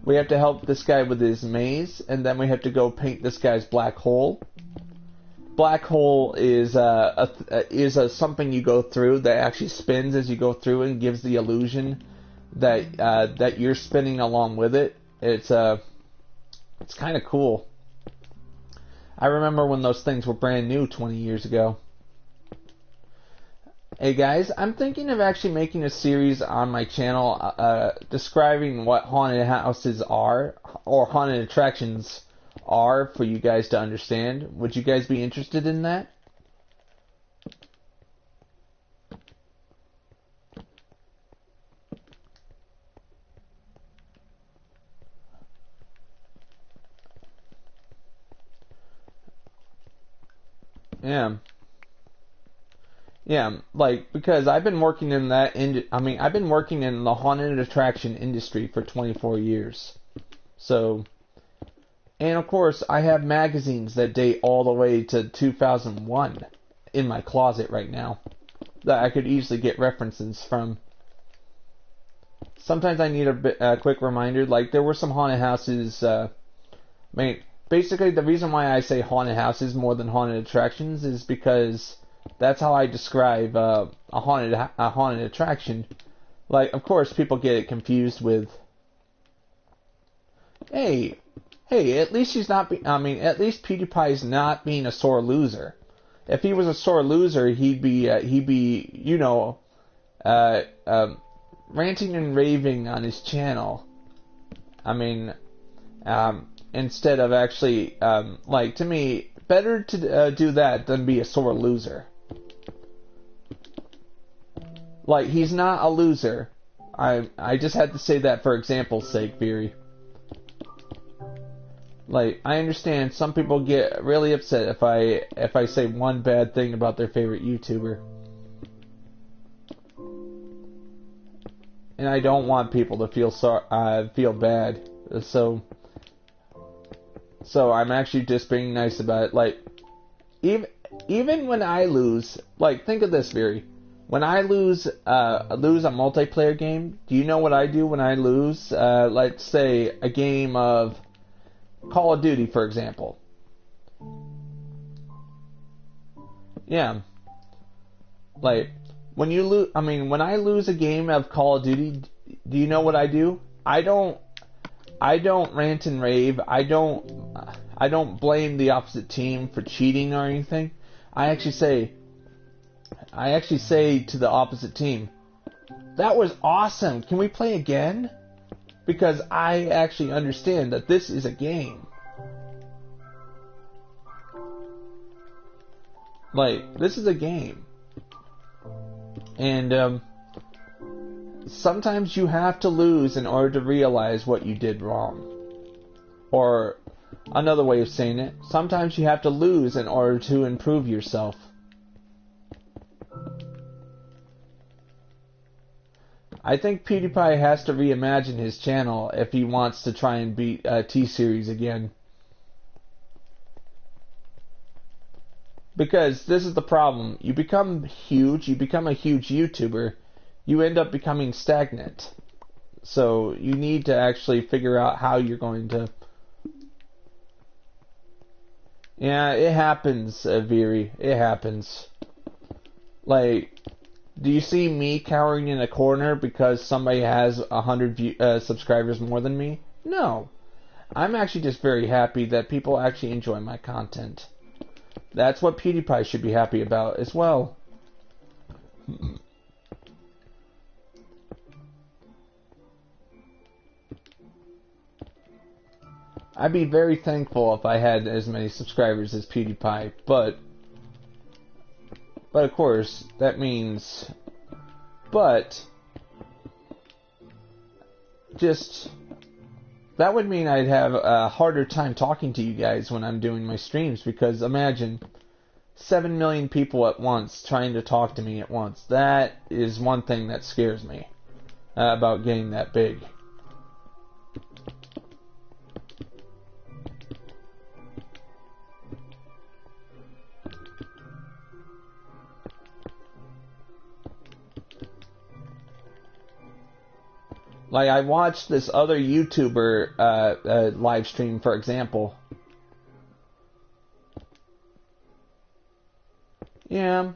we have to help this guy with his maze, and then we have to go paint this guy's black hole. Black hole is something you go through that actually spins as you go through and gives the illusion that you're spinning along with it. It's kind of cool. I remember when those things were brand new 20 years ago. Hey guys, I'm thinking of actually making a series on my channel describing what haunted houses are, or haunted attractions are, for you guys to understand. Would you guys be interested in that? Yeah. Yeah, because I've been working in that I've been working in the haunted attraction industry for 24 years. So, and of course, I have magazines that date all the way to 2001 in my closet right now that I could easily get references from. Sometimes I need a quick reminder. Like, there were some haunted houses. Basically, the reason why I say haunted houses more than haunted attractions is because that's how I describe a haunted attraction. Like, of course, people get it confused with, hey, at least at least PewDiePie's not being a sore loser. If he was a sore loser, he'd be ranting and raving on his channel. Instead of actually, to me, better to do that than be a sore loser. Like, he's not a loser. I just had to say that for example's sake, Beery. Like, I understand some people get really upset if I say one bad thing about their favorite YouTuber. And I don't want people to feel bad. So I'm actually just being nice about it. Like, even when I lose, like, think of this, Beery. When I lose a multiplayer game, do you know what I do when I lose? Let's say a game of Call of Duty, for example. Yeah. Like, when I lose a game of Call of Duty, do you know what I do? I don't rant and rave. I don't blame the opposite team for cheating or anything. I actually say to the opposite team, that was awesome. Can we play again? Because I actually understand that this is a game. Like, this is a game. And sometimes you have to lose in order to realize what you did wrong. Or another way of saying it, sometimes you have to lose in order to improve yourself. I think PewDiePie has to reimagine his channel if he wants to try and beat T-Series again. Because this is the problem. You become huge, you become a huge YouTuber, you end up becoming stagnant. So you need to actually figure out how you're going to... Yeah, it happens, Veery. It happens. Like, Do you see me cowering in a corner because somebody has 100 subscribers more than me? No. I'm actually just very happy that people actually enjoy my content. That's what PewDiePie should be happy about as well. I'd be very thankful if I had as many subscribers as PewDiePie, but of course, that means, that would mean I'd have a harder time talking to you guys when I'm doing my streams, because imagine 7 million people at once trying to talk to me at once. That is one thing that scares me about getting that big. Like, I watched this other YouTuber live stream, for example. Yeah.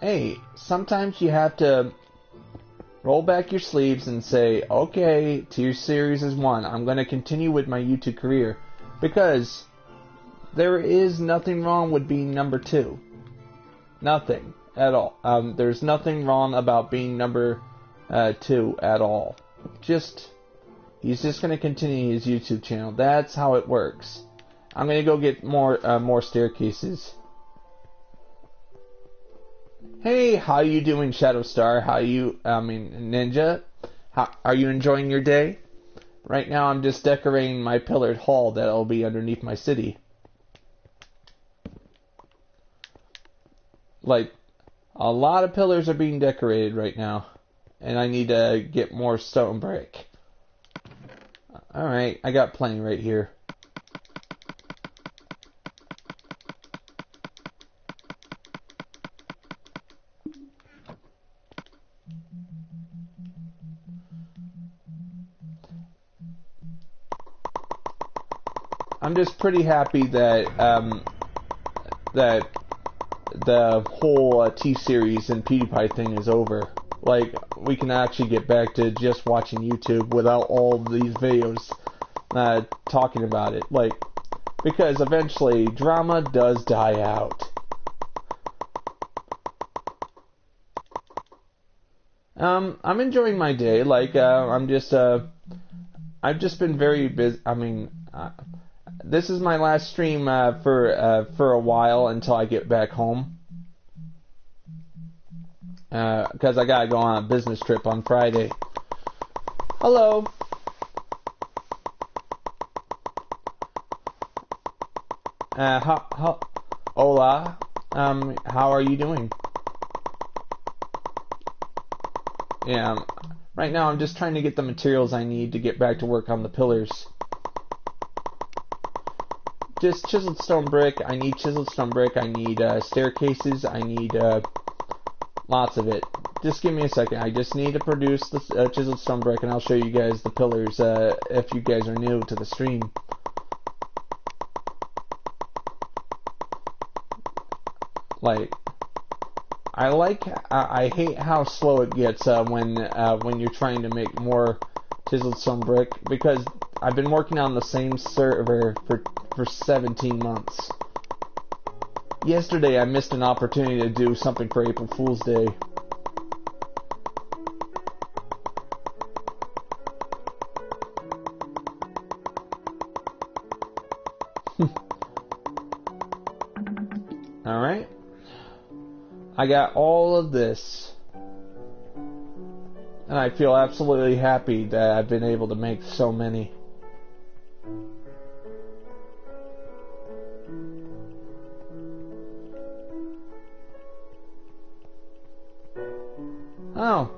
Hey, sometimes you have to roll back your sleeves and say, okay, Tier Series is 1. I'm going to continue with my YouTube career. Because there is nothing wrong with being number 2. Nothing at all. There's nothing wrong about being number 2 at all. He's just going to continue his YouTube channel. That's how it works. I'm going to go get more staircases. Hey, how you doing, Shadowstar? Ninja? Are you enjoying your day? Right now I'm just decorating my pillared hall that'll be underneath my city. Like, a lot of pillars are being decorated right now. And I need to get more stone brick. Alright, I got plenty right here. I'm just pretty happy that that the whole T-Series and PewDiePie thing is over. Like, we can actually get back to just watching YouTube without all these videos talking about it. Like, because eventually drama does die out. I'm enjoying my day. Like, I've just been very busy. This is my last stream for a while until I get back home. Because I gotta go on a business trip on Friday. Hello. Hola. How are you doing? Yeah. Right now, I'm just trying to get the materials I need to get back to work on the pillars. Just chiseled stone brick. I need chiseled stone brick. I need staircases. I need lots of it. Just give me a second. I just need to produce the chiseled stone brick, and I'll show you guys the pillars if you guys are new to the stream. Like, I hate how slow it gets when you're trying to make more chiseled stone brick, because I've been working on the same server for 17 months. Yesterday I missed an opportunity to do something for April Fool's Day. Alright. I got all of this. And I feel absolutely happy that I've been able to make so many. Oh.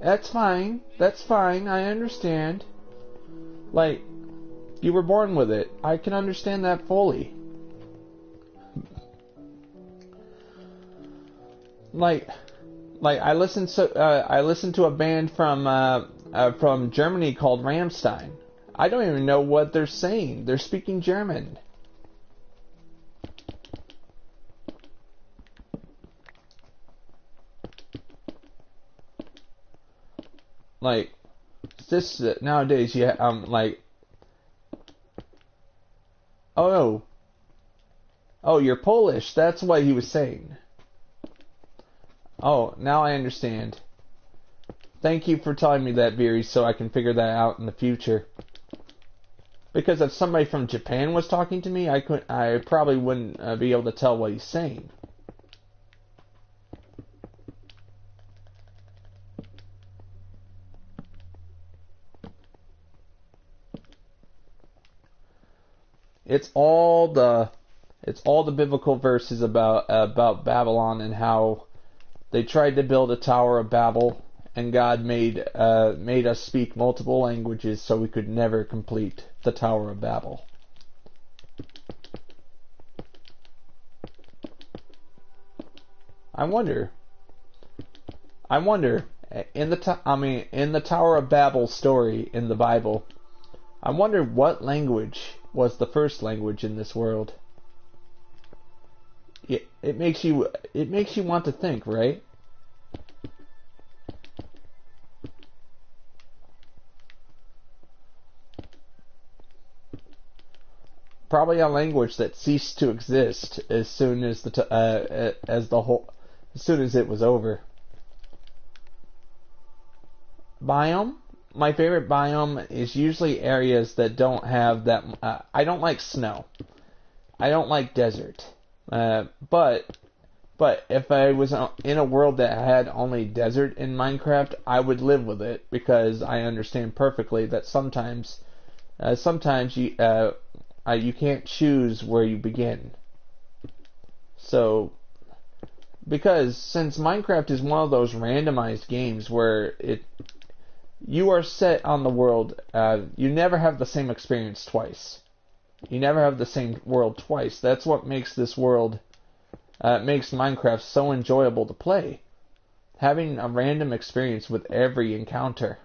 That's fine. That's fine. I understand. Like, you were born with it. I can understand that fully. Like I listened to a band from Germany called Rammstein. I don't even know what they're saying. They're speaking German. Like, this nowadays, yeah, like, oh, oh, you're Polish. That's what he was saying. Oh, now I understand. Thank you for telling me that, Viri, so I can figure that out in the future. Because if somebody from Japan was talking to me, I probably wouldn't be able to tell what he's saying. It's all the biblical verses about Babylon and how they tried to build a Tower of Babel, and God made us speak multiple languages so we could never complete the Tower of Babel. I wonder in the Tower of Babel story in the Bible, I wonder what language was the first language in this world. It makes you want to think, right? Probably a language that ceased to exist as soon as as soon as it was over. Biome? My favorite biome is usually areas that don't have that. I don't like snow. I don't like desert. But if I was in a world that had only desert in Minecraft, I would live with it because I understand perfectly that sometimes you can't choose where you begin. So, because since Minecraft is one of those randomized games where you are set on the world, you never have the same experience twice. You never have the same world twice. That's what makes this world, makes Minecraft so enjoyable to play. Having a random experience with every encounter.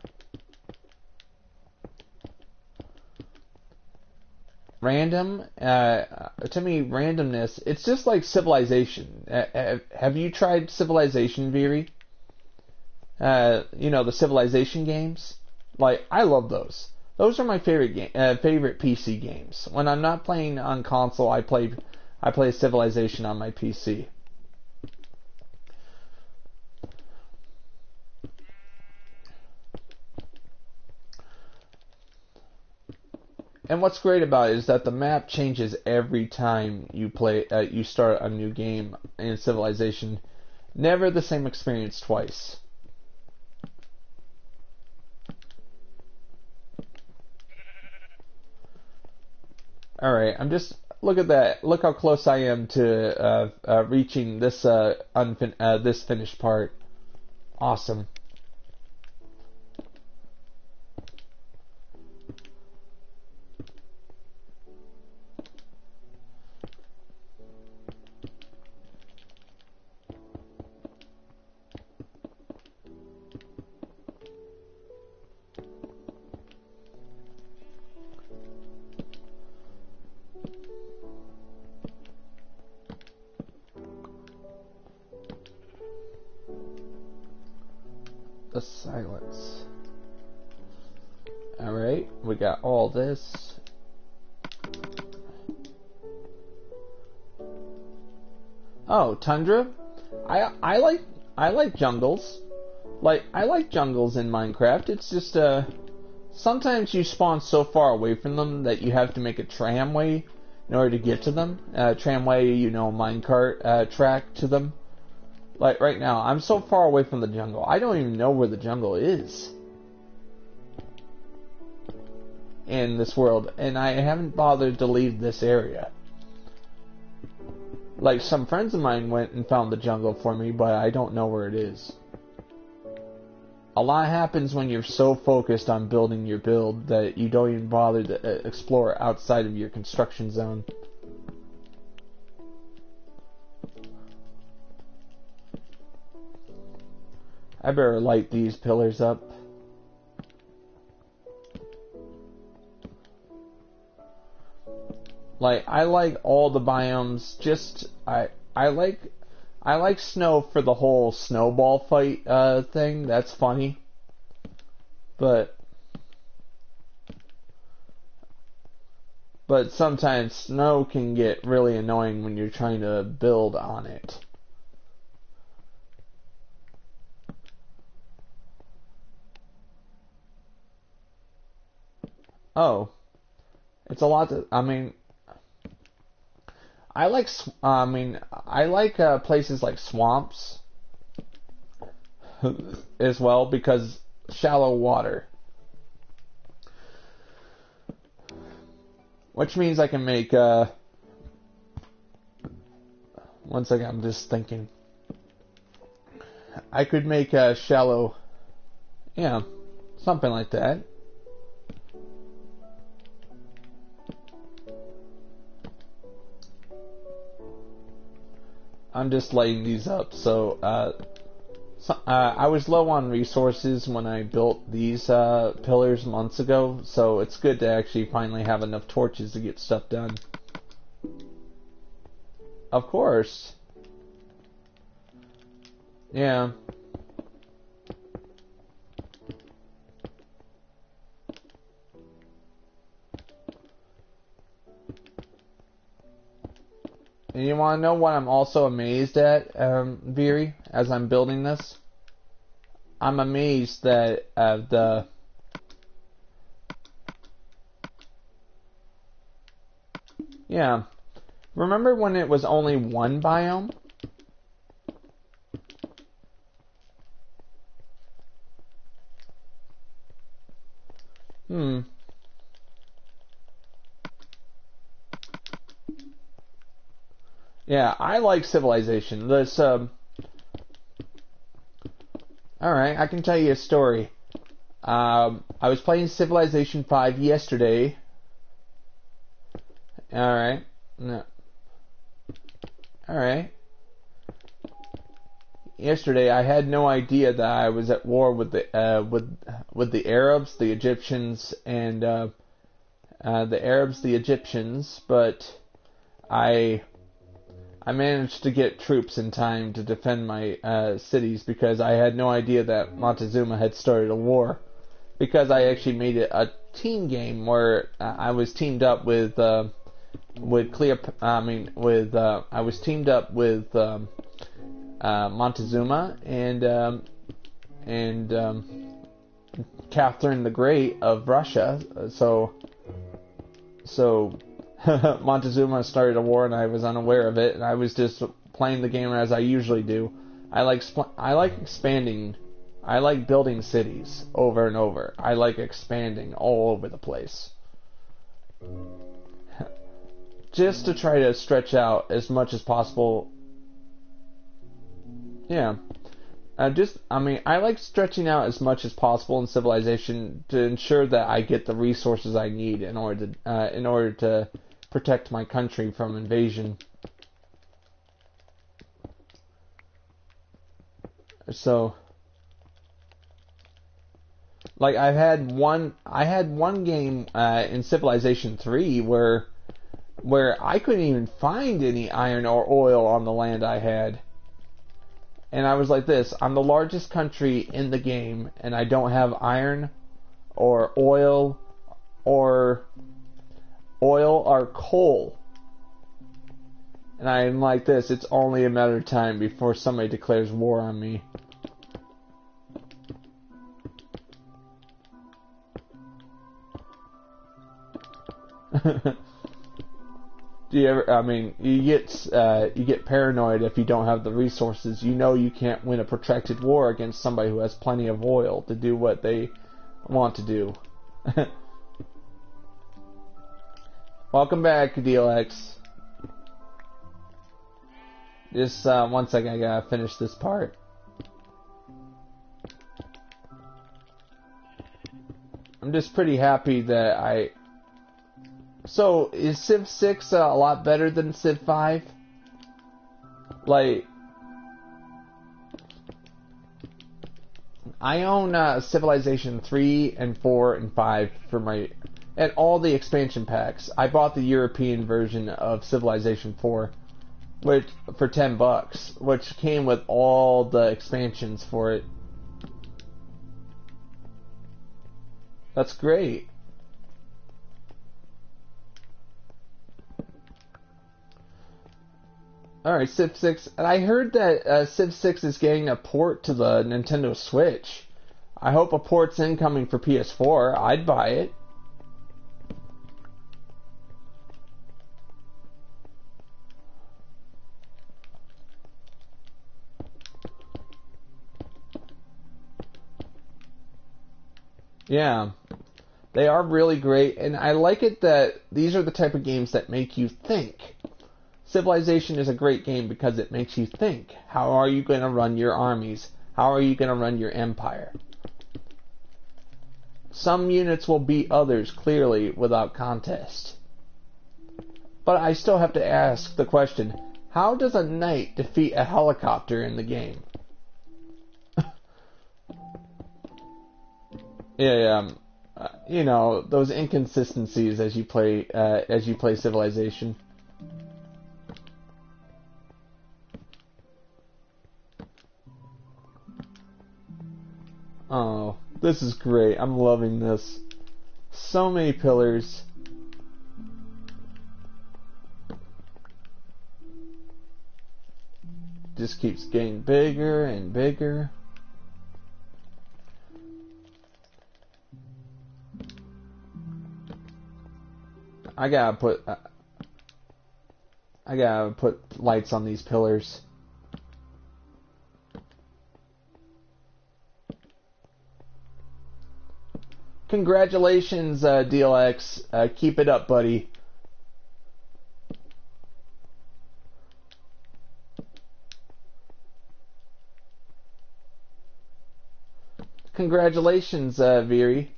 Random, to me, randomness, it's just like Civilization. Have you tried Civilization, Viri? The Civilization games? Like, I love those. Those are my favorite favorite PC games. When I'm not playing on console, I play Civilization on my PC. And what's great about it is that the map changes every time you start a new game in Civilization. Never the same experience twice. Alright, look at that. Look how close I am to reaching this this finished part. Awesome. The silence. Alright, we got all this. Oh, tundra? I like jungles. Like, I like jungles in Minecraft. It's just sometimes you spawn so far away from them that you have to make a tramway in order to get to them. Tramway, minecart track to them. Like, right now, I'm so far away from the jungle. I don't even know where the jungle is in this world. And I haven't bothered to leave this area. Like, some friends of mine went and found the jungle for me, but I don't know where it is. A lot happens when you're so focused on building your build that you don't even bother to explore outside of your construction zone. I better light these pillars up. Like, I like all the biomes. Just I like snow for the whole snowball fight thing. That's funny. But sometimes snow can get really annoying when you're trying to build on it. Oh, it's a lot to, I mean, I like places like swamps as well because shallow water. Which means I can make, one second, I'm just thinking. I could make a shallow, yeah, something like that. I'm just lighting these up, so, I was low on resources when I built these pillars months ago, so it's good to actually finally have enough torches to get stuff done. Of course. Yeah. And you want to know what I'm also amazed at, Veery, as I'm building this? I'm amazed that yeah. Remember when it was only one biome? Yeah, I like Civilization. This, alright, I can tell you a story. I was playing Civilization 5 yesterday. Alright. No. Alright. Yesterday, I had no idea that I was at war with the Arabs, the Egyptians, and the Arabs, the Egyptians, but I managed to get troops in time to defend my cities because I had no idea that Montezuma had started a war. Because I actually made it a team game where I was teamed up with Montezuma and Catherine the Great of Russia. So Montezuma started a war and I was unaware of it, and I was just playing the game as I usually do. I like expanding. I like building cities over and over. I like expanding all over the place. Just to try to stretch out as much as possible. Yeah. I like stretching out as much as possible in Civilization to ensure that I get the resources I need in order to protect my country from invasion. So, like I had one game in Civilization 3 where I couldn't even find any iron or oil on the land I had. And I was like this, I'm the largest country in the game and I don't have iron or oil or coal. And I'm like this, it's only a matter of time before somebody declares war on me. Do you ever, you get paranoid if you don't have the resources. You know you can't win a protracted war against somebody who has plenty of oil to do what they want to do. Welcome back, DLX. Just one second, I gotta finish this part. I'm just pretty happy that So, is Civ 6 a lot better than Civ 5? Like, I own Civilization 3 and 4 and 5 for my and all the expansion packs. I bought the European version of Civilization 4, which for $10, which came with all the expansions for it. That's great. Alright, Civ 6. And I heard that Civ 6 is getting a port to the Nintendo Switch. I hope a port's incoming for PS4. I'd buy it. Yeah. They are really great, and I like it that these are the type of games that make you think. Civilization is a great game because it makes you think. How are you going to run your armies? How are you going to run your empire? Some units will beat others clearly without contest. But I still have to ask the question, how does a knight defeat a helicopter in the game? Yeah, you know, those inconsistencies as you play Civilization. Oh, this is great. I'm loving this. So many pillars. Just keeps getting bigger and bigger. I gotta put lights on these pillars. Congratulations, DLX. Keep it up, buddy. Congratulations, Viri.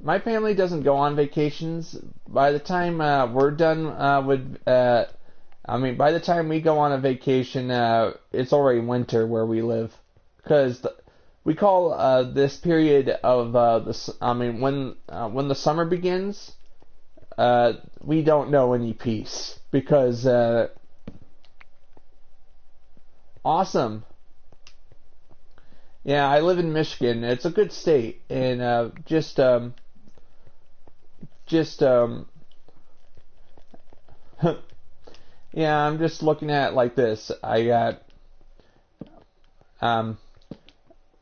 My family doesn't go on vacations. By the time we're done by the time we go on a vacation, it's already winter where we live, because we call this period of when the summer begins, we don't know any peace, because awesome. Yeah, I live in Michigan. It's a good state, and yeah, I'm just looking at it like this. I got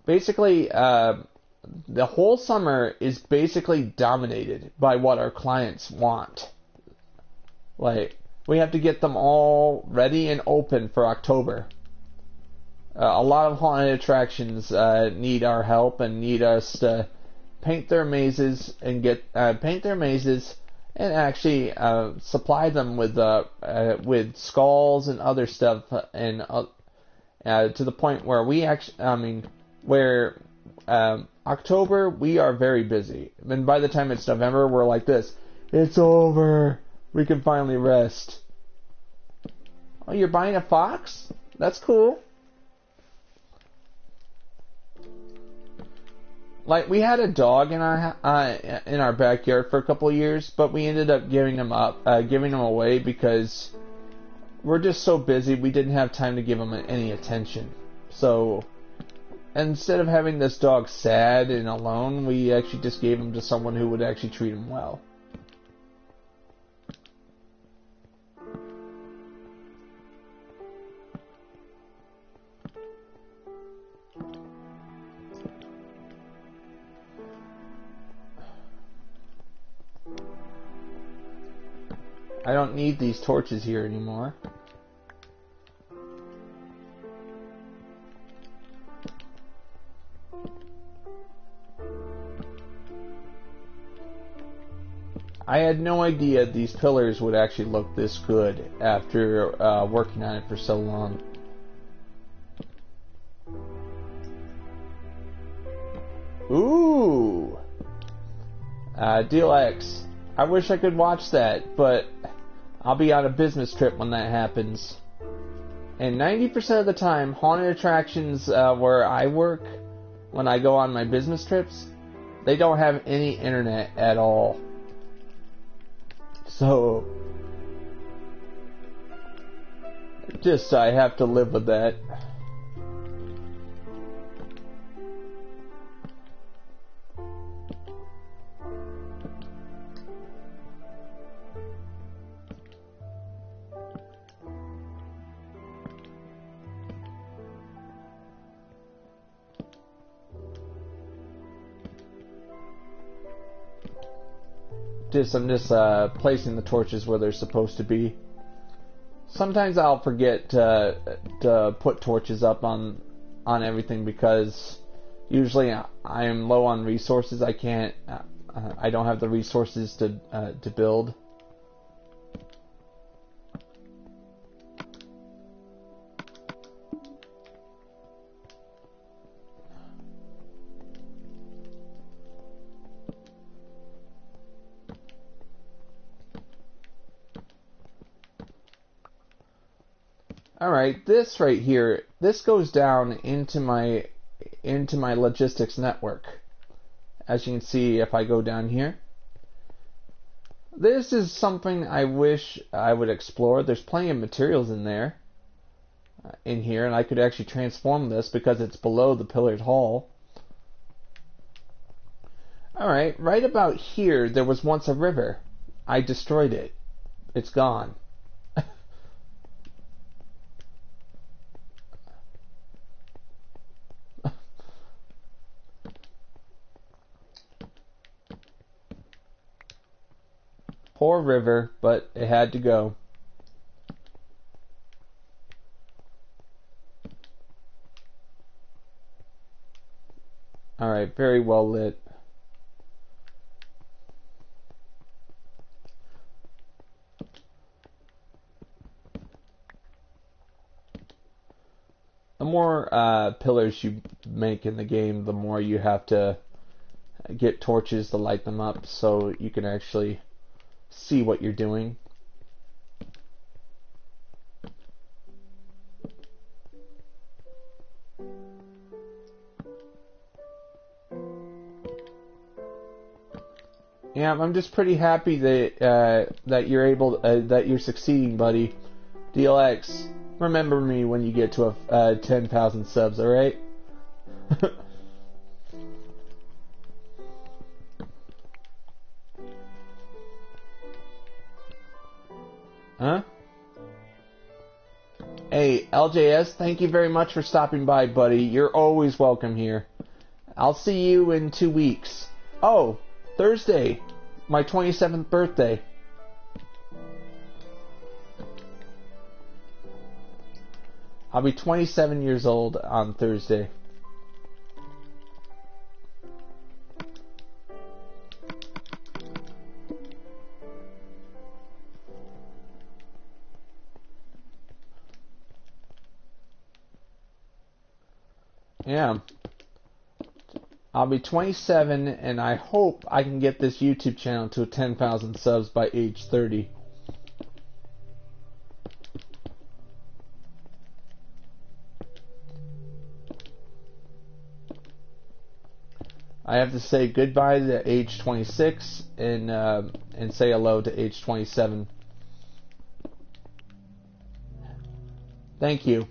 basically the whole summer is basically dominated by what our clients want. Like, we have to get them all ready and open for October. A lot of haunted attractions need our help and need us to paint their mazes and and actually supply them with skulls and other stuff, and to the point where October we are very busy, and by the time it's November we're like this. It's over. We can finally rest. Oh, you're buying a fox? That's cool. Like, we had a dog in our backyard for a couple of years, but we ended up giving him away because we're just so busy. We didn't have time to give him any attention. So instead of having this dog sad and alone, we actually just gave him to someone who would actually treat him well. I don't need these torches here anymore. I had no idea these pillars would actually look this good after working on it for so long. Ooh! DLX. I wish I could watch that, but I'll be on a business trip when that happens. And 90% of the time, haunted attractions where I work, when I go on my business trips, they don't have any internet at all. So, just I have to live with that. I'm just placing the torches where they're supposed to be. Sometimes I'll forget to put torches up on everything because usually I am low on resources. I don't have the resources to build. Alright, this right here, this goes down into my logistics network. As you can see, if I go down here, this is something I wish I would explore. There's plenty of materials in there, in here, and I could actually transform this because it's below the pillared hall. Alright, right about here, there was once a river. I destroyed it. It's gone. Poor river, but it had to go. Alright, very well lit. The more pillars you make in the game, the more you have to get torches to light them up so you can actually see what you're doing. Yeah, I'm just pretty happy that that you're able that you're succeeding, buddy. DLX, remember me when you get to 10,000 subs, all right? Huh? Hey, LJS, thank you very much for stopping by, buddy. You're always welcome here. I'll see you in 2 weeks. Oh, Thursday, my 27th birthday. I'll be 27 years old on Thursday. Yeah. I'll be 27, and I hope I can get this YouTube channel to 10,000 subs by age 30. I have to say goodbye to age 26 and say hello to age 27. Thank you.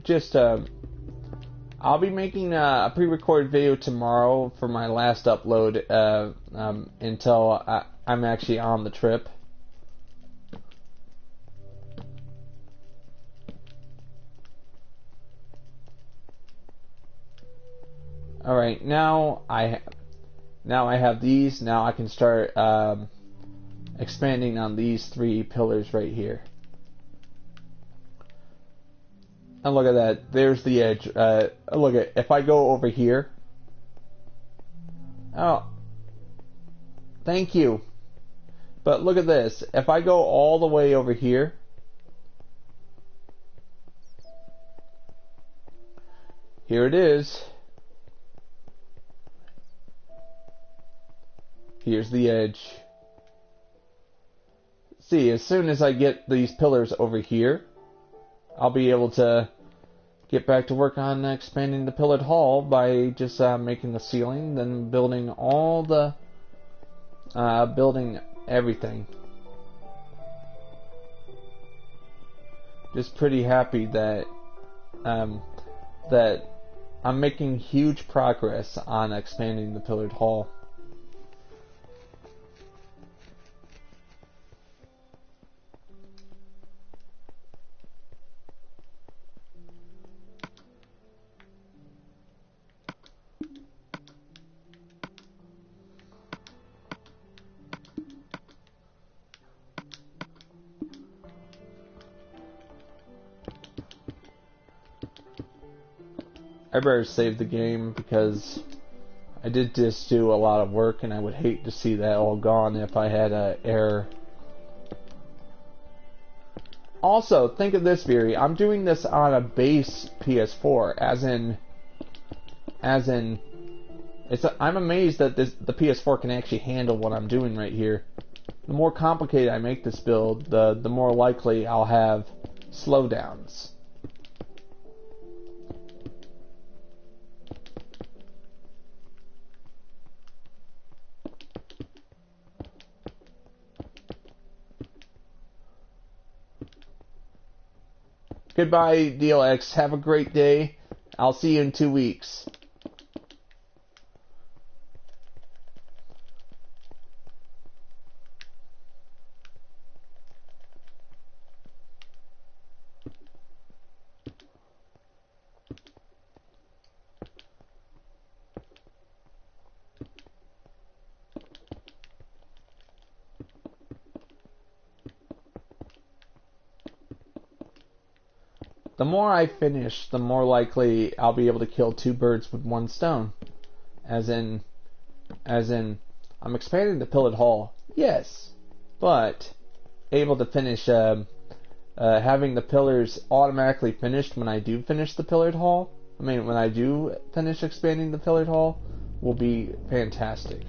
Just I'll be making a pre-recorded video tomorrow for my last upload until I'm actually on the trip. Alright, now I have these. Now I can start expanding on these 3 pillars right here. And look at that. There's the edge. Look at, if I go over here. Oh, thank you. But look at this. If I go all the way over here, here it is. Here's the edge. see, as soon as I get these pillars over here, I'll be able to get back to work on expanding the pillared hall by just making the ceiling, then building all the building everything. Just pretty happy that that I'm making huge progress on expanding the pillared hall. I better save the game because I did just do a lot of work and I would hate to see that all gone if I had an error. Also, think of this, Viri. I'm doing this on a base PS4, I'm amazed that the PS4 can actually handle what I'm doing right here. The more complicated I make this build, the more likely I'll have slowdowns. Goodbye, DLX. Have a great day. I'll see you in 2 weeks. The more I finish, the more likely I'll be able to kill 2 birds with 1 stone. As in, I'm expanding the pillared hall, yes, but able to finish, having the pillars automatically finished when I do finish the pillared hall, when I do finish expanding the pillared hall, will be fantastic.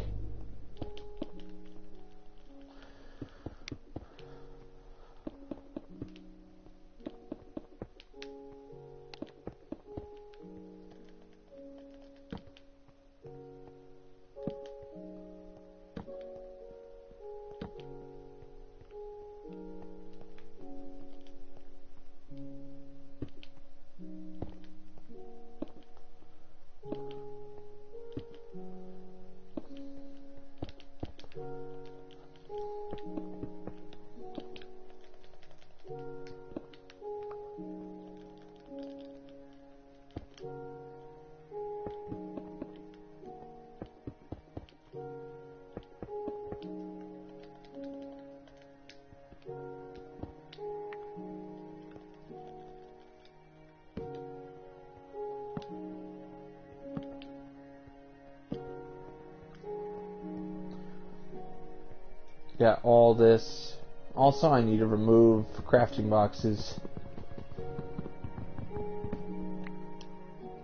Got all this. Also, I need to remove crafting boxes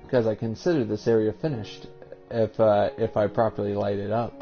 because I consider this area finished if I properly light it up.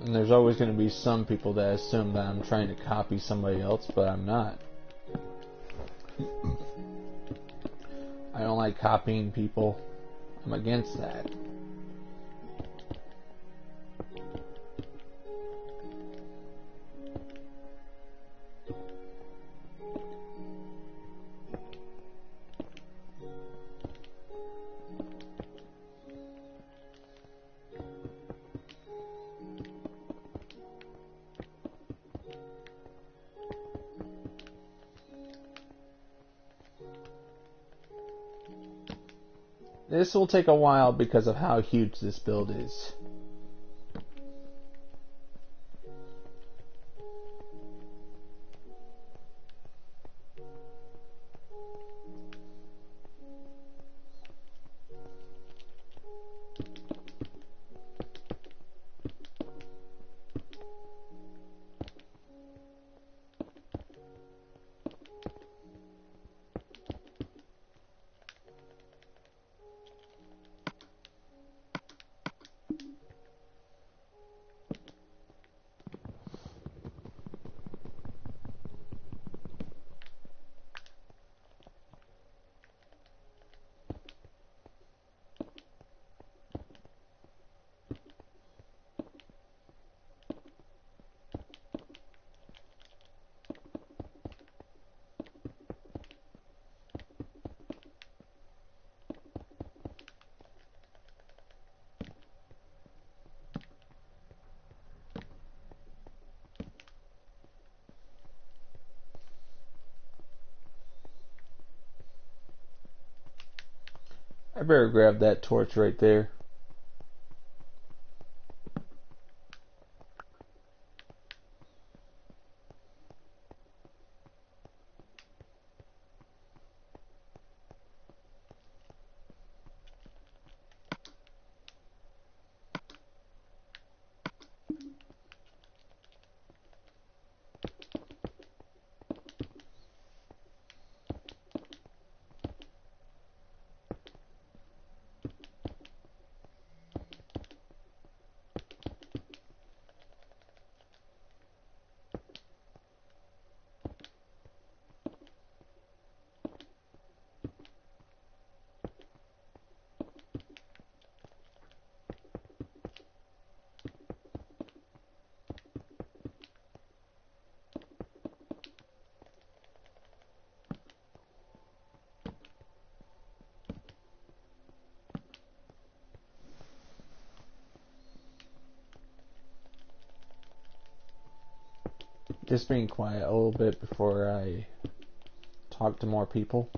And there's always going to be some people that assume that I'm trying to copy somebody else, but I'm not. I don't like copying people. I'm against that. this will take a while because of how huge this build is. I better grab that torch right there. Just being quiet a little bit before I talk to more people.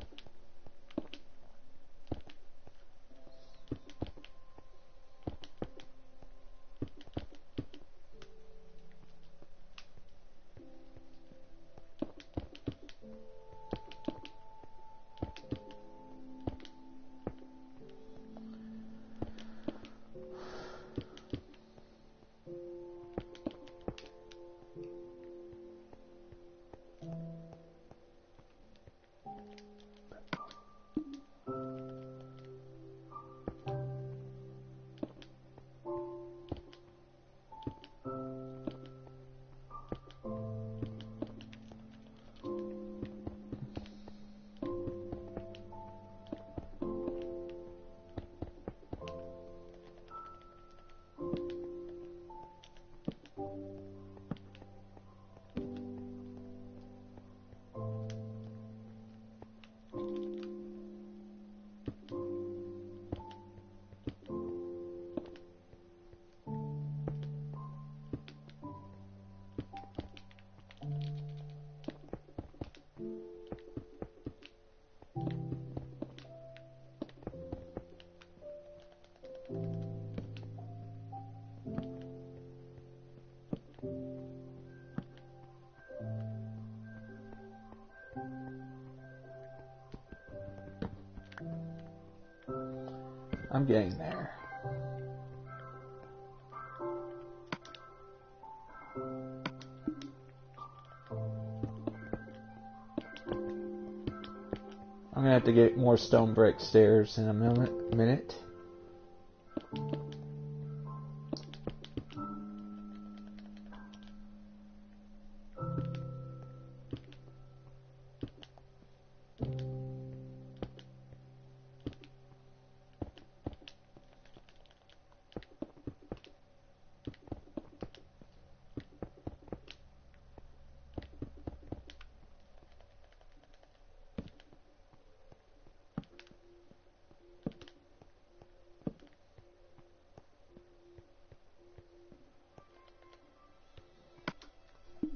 I'm getting there. I'm gonna have to get more stone brick stairs in a minute.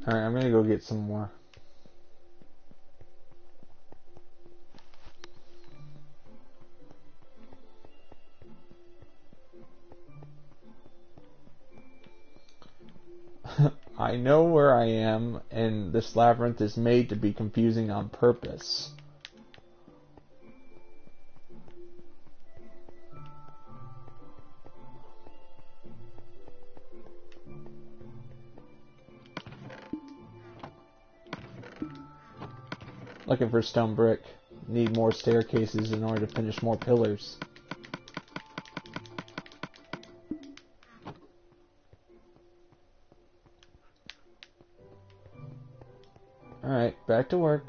Alright, I'm gonna go get some more. I know where I am, and this labyrinth is made to be confusing on purpose. Looking for stone brick. Need more staircases in order to finish more pillars. Alright, back to work.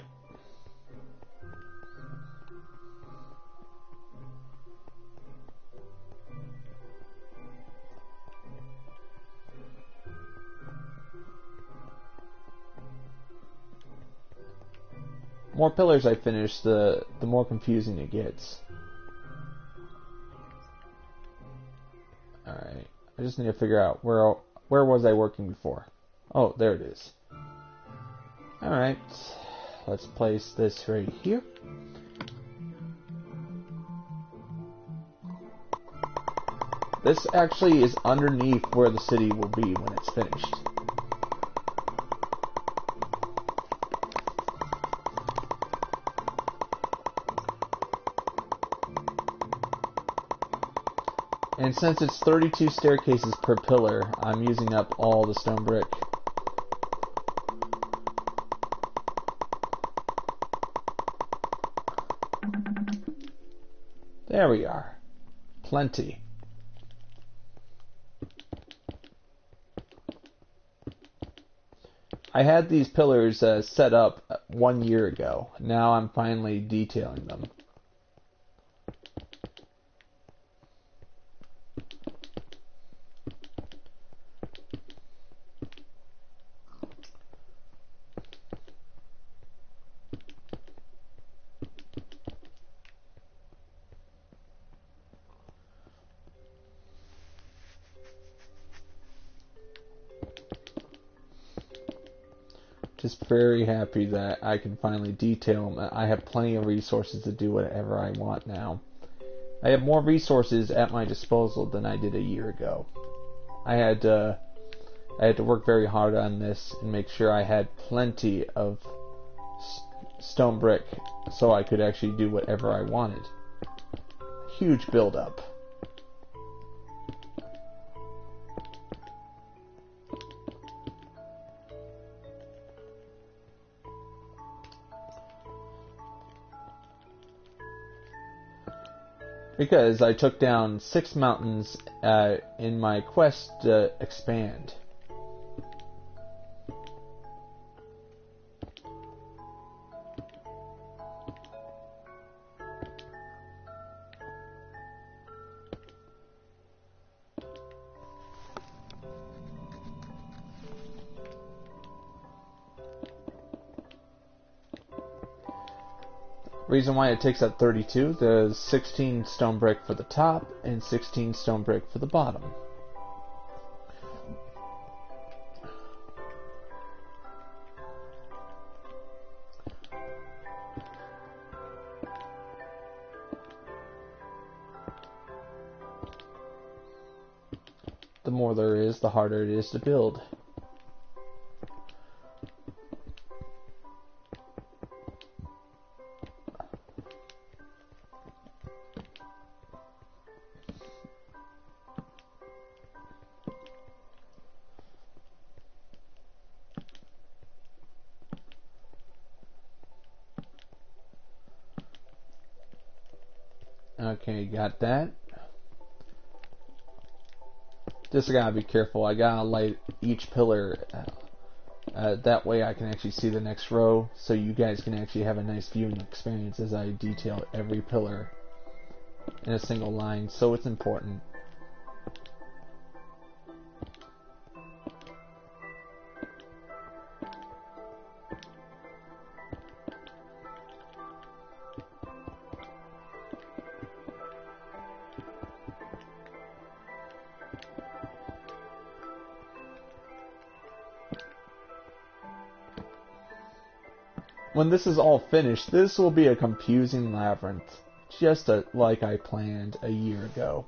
More pillars I finish, the more confusing it gets. Alright, I just need to figure out where was I working before. Oh, there it is. Alright, let's place this right here. This actually is underneath where the city will be when it's finished. And since it's 32 staircases per pillar, I'm using up all the stone brick. There we are. Plenty. I had these pillars set up 1 year ago. Now I'm finally detailing them. Just very happy that I can finally detail them. I have plenty of resources to do whatever I want now. I have more resources at my disposal than I did a year ago. I had to work very hard on this and make sure I had plenty of stone brick so I could actually do whatever I wanted. Huge build-up. Because I took down 6 mountains in my quest to expand. Reason why it takes up 32, there's 16 stone brick for the top and 16 stone brick for the bottom. The more there is, the harder it is to build. Okay, got that. Just gotta be careful. I gotta light each pillar. That way I can actually see the next row, so you guys can actually have a nice viewing experience as I detail every pillar in a single line. So it's important. When this is all finished, this will be a confusing labyrinth, just like I planned a year ago.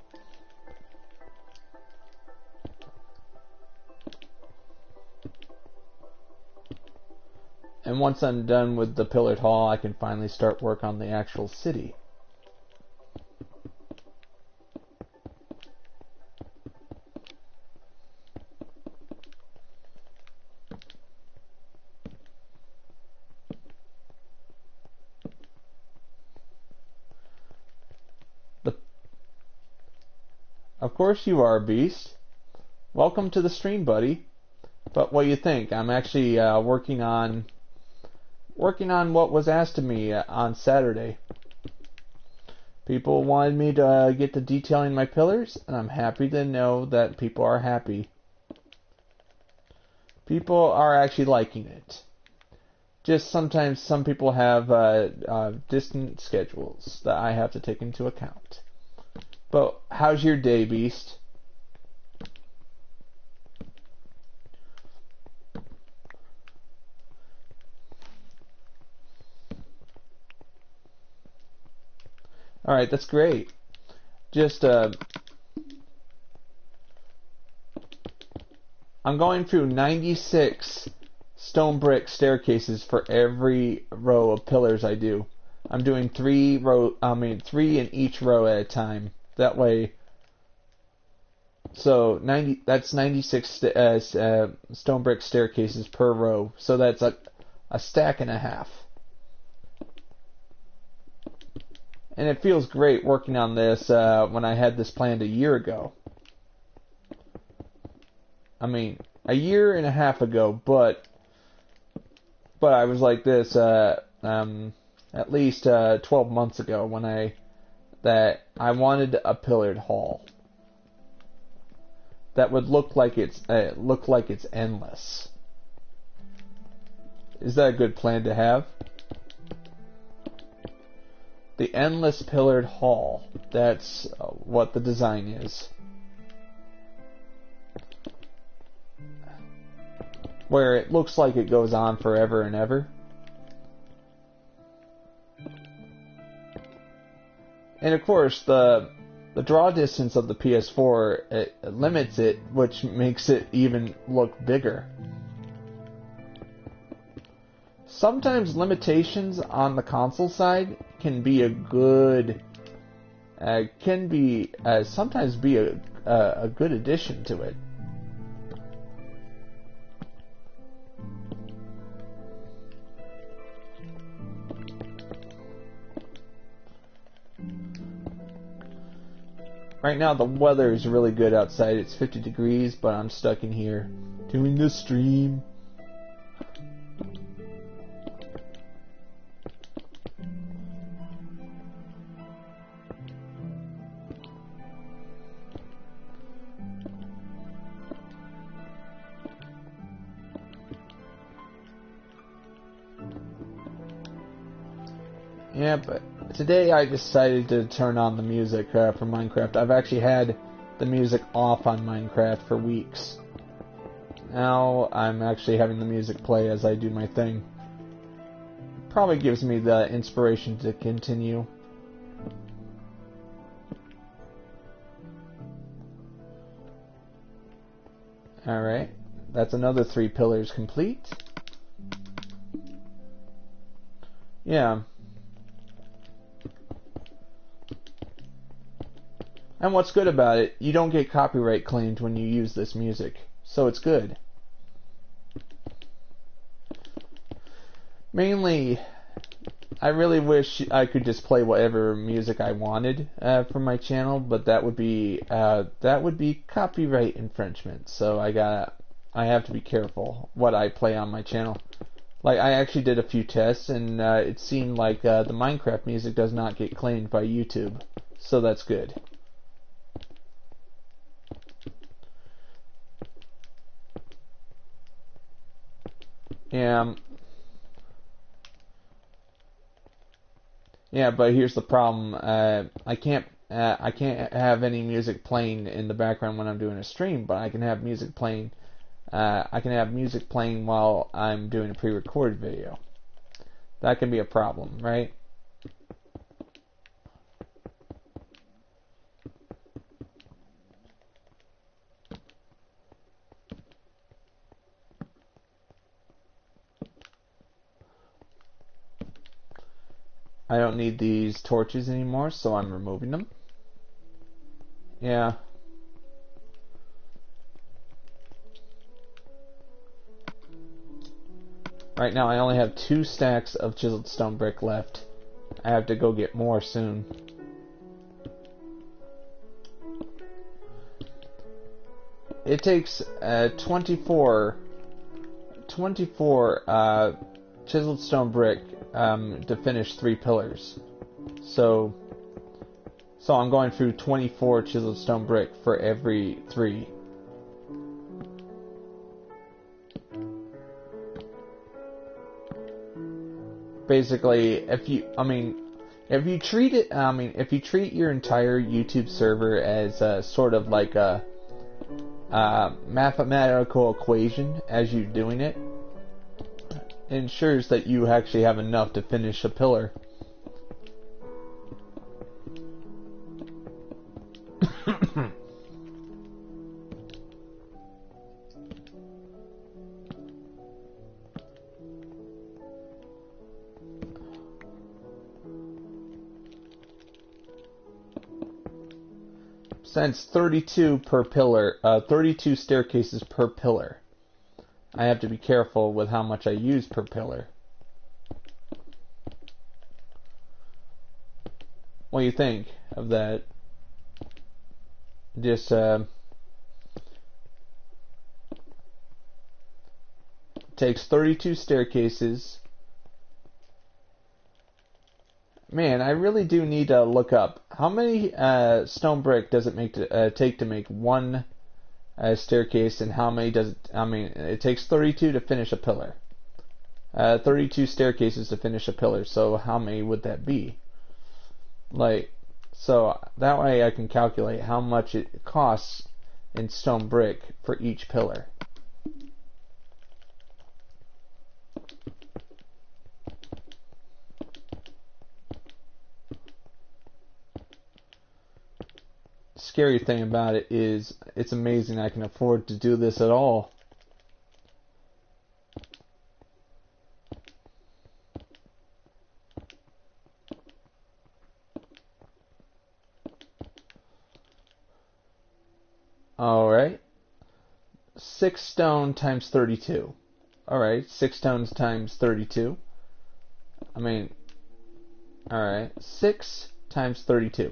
And once I'm done with the pillared hall, I can finally start work on the actual city. Of course you are, Beast. Welcome to the stream, buddy. But what do you think? I'm actually working on what was asked of me on Saturday. People wanted me to get to detailing my pillars, and I'm happy to know that people are happy. People are actually liking it. Just sometimes some people have distant schedules that I have to take into account. But how's your day, Beast? Alright, that's great. Just, I'm going through 96 stone brick staircases for every row of pillars I do. I'm doing 3 in each row at a time. That way, so that's 96 stone brick staircases per row. So that's a stack and a half. And it feels great working on this when I had this planned a year ago. I mean, a year and a half ago, but I was like this at least 12 months ago when I wanted a pillared hall that would look like it's endless. Is that a good plan to have? The endless pillared hall. That's what the design is. Where it looks like it goes on forever and ever. And of course, the draw distance of the PS4 it limits it, which makes it even look bigger. Sometimes limitations on the console side can be a good, sometimes be a good addition to it. Right now the weather is really good outside. It's 50 degrees, but I'm stuck in here doing this stream. Yeah, but today I decided to turn on the music for Minecraft. I've actually had the music off on Minecraft for weeks. Now I'm actually having the music play as I do my thing. Probably gives me the inspiration to continue. Alright, that's another 3 pillars complete. Yeah. And what's good about it, you don't get copyright claimed when you use this music, so it's good. Mainly, I really wish I could just play whatever music I wanted for my channel, but that would be copyright infringement. So I have to be careful what I play on my channel. Like I actually did a few tests, and it seemed like the Minecraft music does not get claimed by YouTube, so that's good. Yeah, but here's the problem. I can't have any music playing in the background when I'm doing a stream, but I can have music playing. I can have music playing while I'm doing a pre-recorded video. That can be a problem, right? I don't need these torches anymore, so I'm removing them. Yeah. Right now I only have 2 stacks of chiseled stone brick left. I have to go get more soon. It takes 24 chiseled stone brick to finish 3 pillars. So I'm going through 24 chiseled stone brick for every 3. Basically, if you treat your entire YouTube server as sort of like a mathematical equation as you're doing it, ensures that you actually have enough to finish a pillar. Since 32 per pillar, 32 staircases per pillar. I have to be careful with how much I use per pillar. What do you think of that? Just takes 32 staircases. Man, I really do need to look up how many stone brick does it take to make one staircase, and how many does it? I mean, it takes 32 to finish a pillar. 32 staircases to finish a pillar. So how many would that be? Like, so that way I can calculate how much it costs in stone brick for each pillar. Scary thing about it is it's amazing I can afford to do this at all. Alright. 6 stone times 32. Alright, 6 stones times 32. I mean, alright, 6 times 32.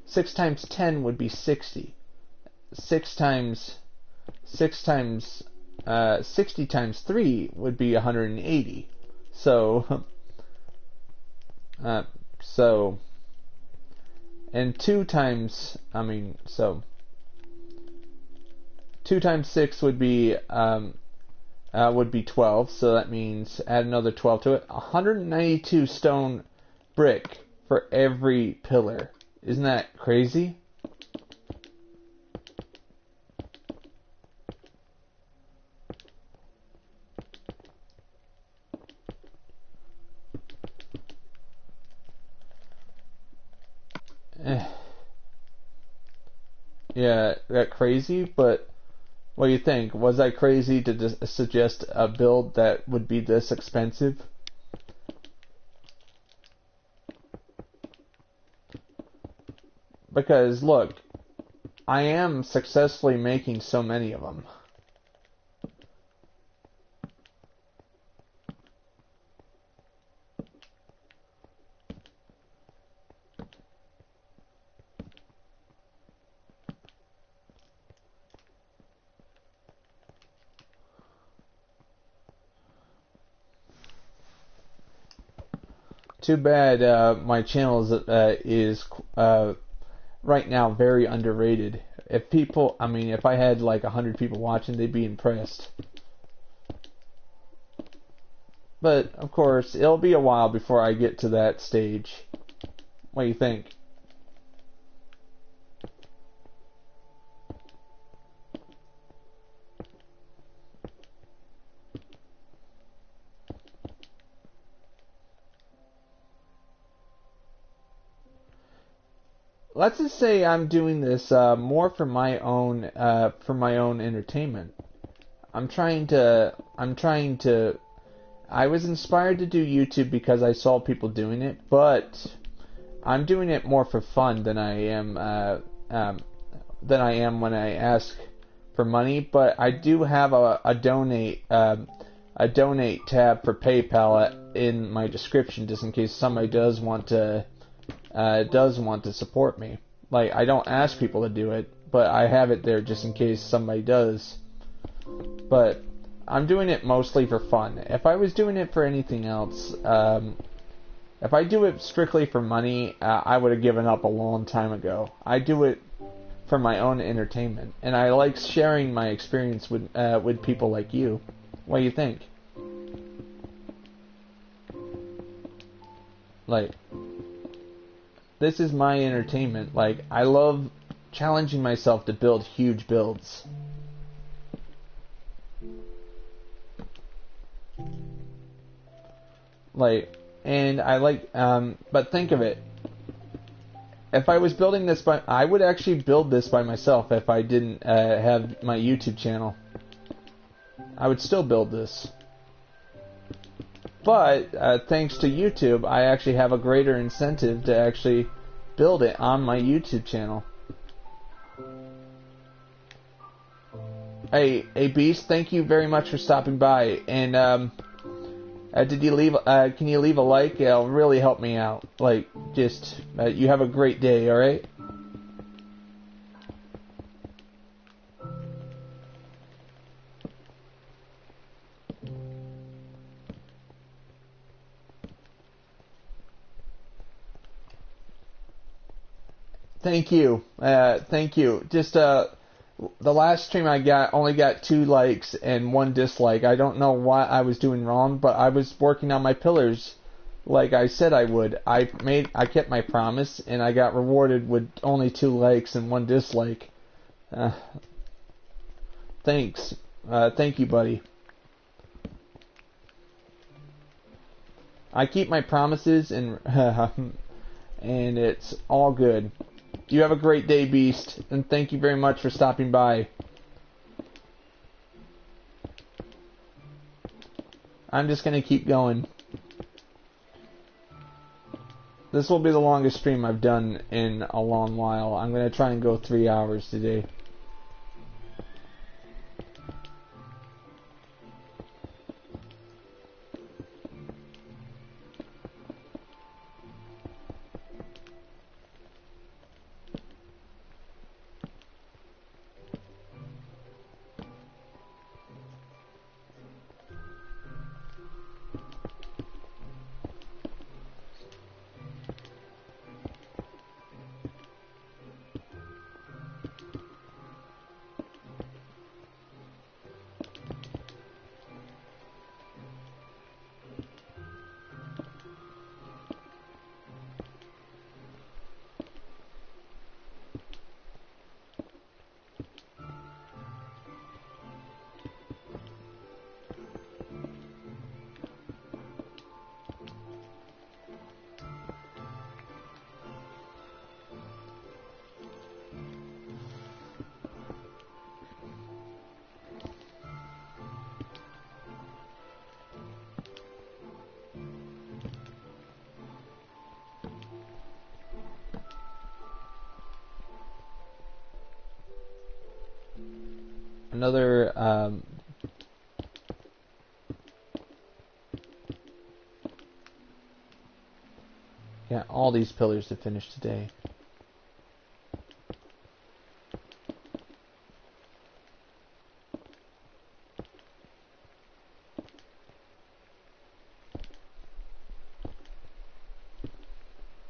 6 times 10 would be 60. 60 times 3 would be 180. So, and 2 times 6 would be 12. So that means add another 12 to it. 192 stone brick for every pillar. Isn't that crazy? Yeah, that crazy, but what do you think? Was I crazy to suggest a build that would be this expensive? Because, look, I am successfully making so many of them. Too bad my channel is right now very underrated. If I had like 100 people watching, they'd be impressed. But of course, it'll be a while before I get to that stage. What do you think? Let's just say I'm doing this more for my own entertainment. I'm trying to I was inspired to do YouTube because I saw people doing it, but I'm doing it more for fun than I am when I ask for money. But I do have a donate tab for PayPal in my description, just in case somebody does want to support me. Like, I don't ask people to do it, but I have it there just in case somebody does. But I'm doing it mostly for fun. If I was doing it for anything else, if I do it strictly for money, I would have given up a long time ago. I do it for my own entertainment, and I like sharing my experience with people like you. What do you think? Like, this is my entertainment. Like, I love challenging myself to build huge builds. Like, and I like, but think of it. If I was building this I would actually build this by myself if I didn't have my YouTube channel. I would still build this. But, thanks to YouTube, I actually have a greater incentive to actually build it on my YouTube channel. Hey, Beast, thank you very much for stopping by. And, did you leave? Can you leave a like? It'll really help me out. Like, just you have a great day. All right. Thank you. Thank you. Just the last stream I only got 2 likes and 1 dislike. I don't know what I was doing wrong, but I was working on my pillars like I said I would. I kept my promise, and I got rewarded with only 2 likes and 1 dislike. Thanks. Thank you, buddy. I keep my promises, and and it's all good. You have a great day, Beast, and thank you very much for stopping by. I'm just going to keep going. This will be the longest stream I've done in a long while. I'm going to try and go 3 hours today. Another yeah, all these pillars to finish today.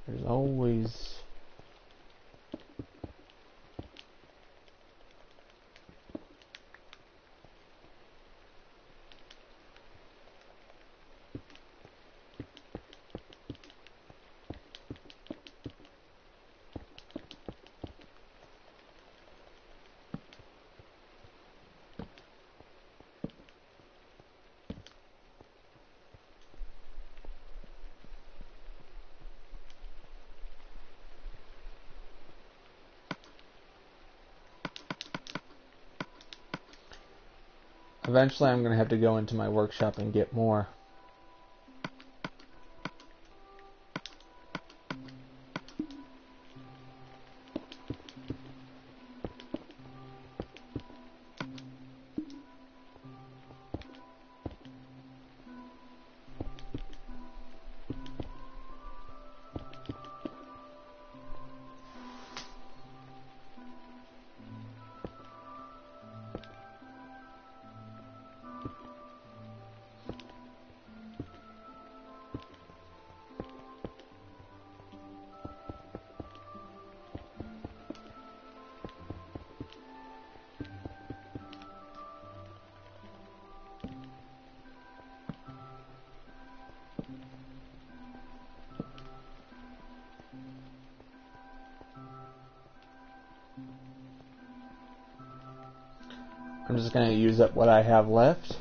There's always eventually I'm going to have to go into my workshop and get more. I'm just going to use up what I have left.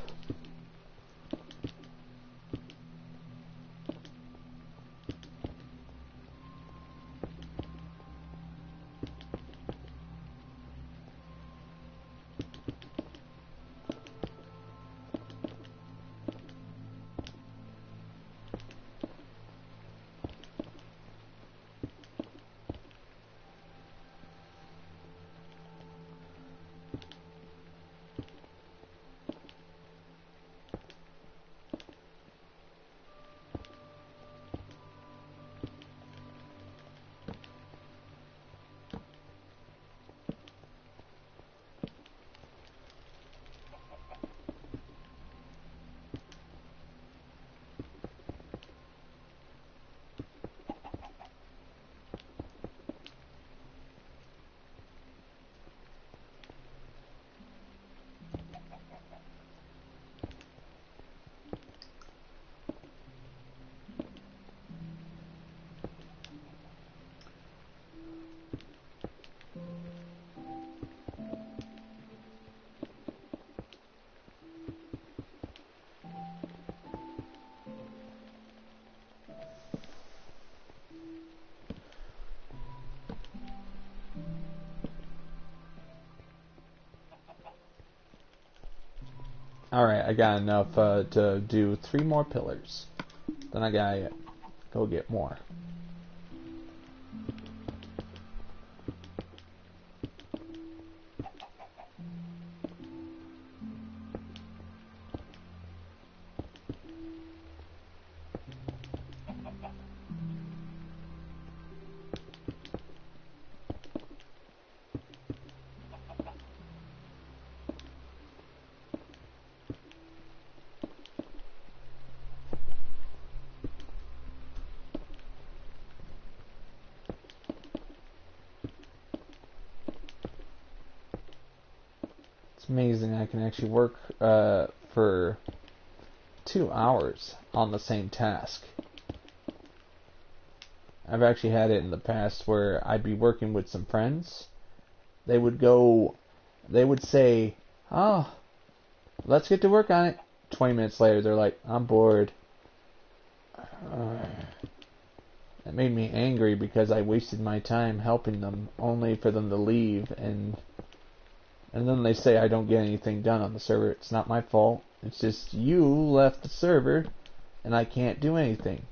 Alright, I got enough to do 3 more pillars. Then I gotta go get more. It's amazing I can actually work for 2 hours on the same task. I've actually had it in the past where I'd be working with some friends. They would say, "Oh, let's get to work on it." 20 minutes later, they're like, "I'm bored." That made me angry because I wasted my time helping them only for them to leave, and then they say I don't get anything done on the server. It's not my fault. It's just you left the server and I can't do anything.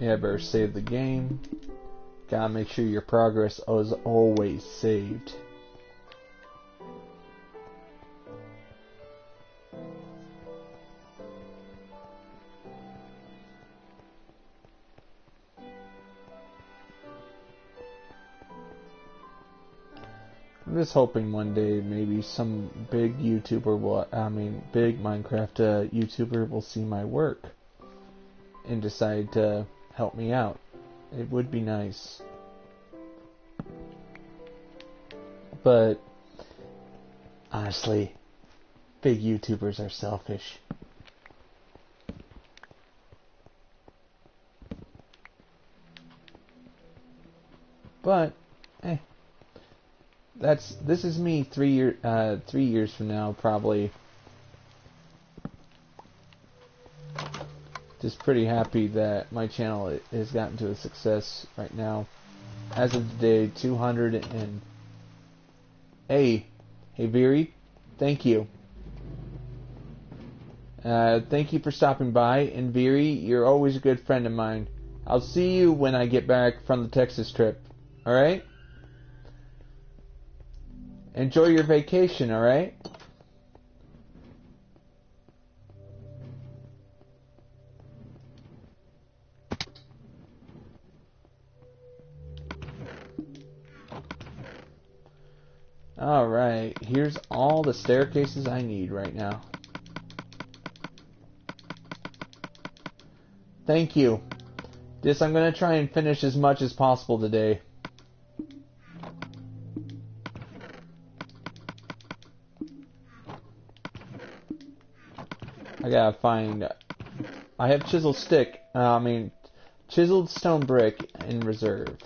Yeah, better save the game. Gotta make sure your progress is always saved. I'm just hoping one day maybe some big YouTuber big Minecraft YouTuber will see my work and decide to help me out. It would be nice. But honestly, big YouTubers are selfish. But this is me 3 years from now, probably just pretty happy that my channel has gotten to a success right now. As of today, 200 and... Hey Viri, thank you. Thank you for stopping by, and Viri, you're always a good friend of mine. I'll see you when I get back from the Texas trip, alright? Enjoy your vacation, alright? Alright, here's all the staircases I need right now. Thank you. I'm going to try and finish as much as possible today. I gotta find... I have chiseled stone brick in reserve.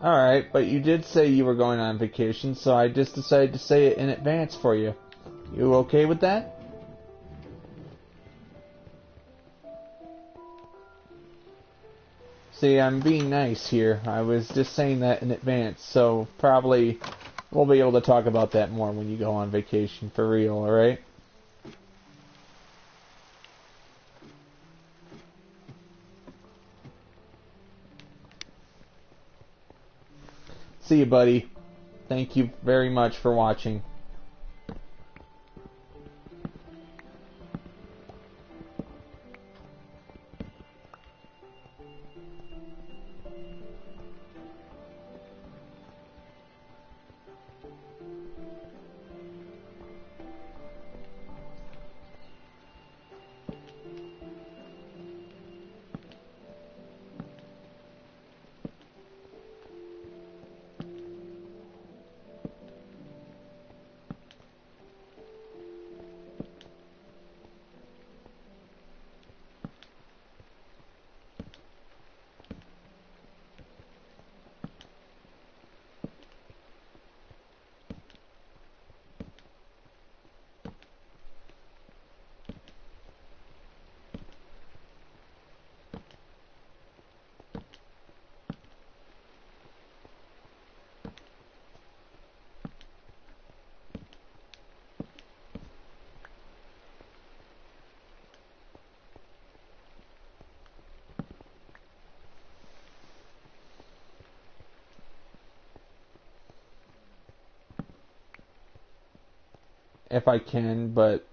Alright, but you did say you were going on vacation, so I just decided to say it in advance for you. You okay with that? See, I'm being nice here. I was just saying that in advance, so probably we'll be able to talk about that more when you go on vacation, for real, alright? See you, buddy. Thank you very much for watching. If I can, but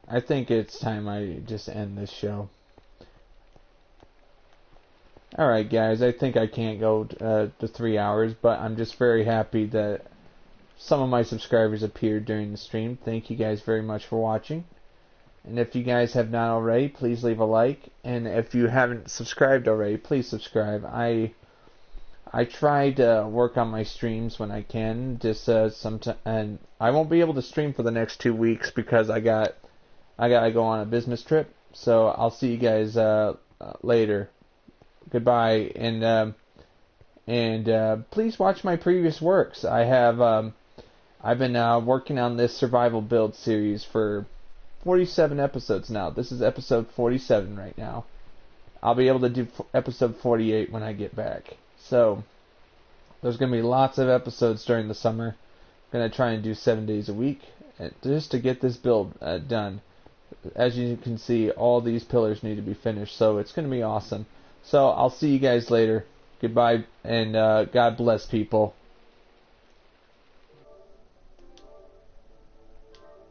I think it's time I just end this show. Alright guys, I think I can't go to 3 hours, but I'm just very happy that some of my subscribers appeared during the stream. Thank you guys very much for watching. And if you guys have not already, please leave a like. And if you haven't subscribed already, please subscribe. I try to work on my streams when I can. Just and I won't be able to stream for the next 2 weeks because I gotta go on a business trip. So I'll see you guys later. Goodbye, and please watch my previous works. I've been working on this survival build series for 47 episodes now. This is episode 47 right now. I'll be able to do episode 48 when I get back. So there's going to be lots of episodes during the summer. I'm going to try and do 7 days a week just to get this build done. As you can see, all these pillars need to be finished, so it's going to be awesome. So I'll see you guys later. Goodbye, and God bless, people.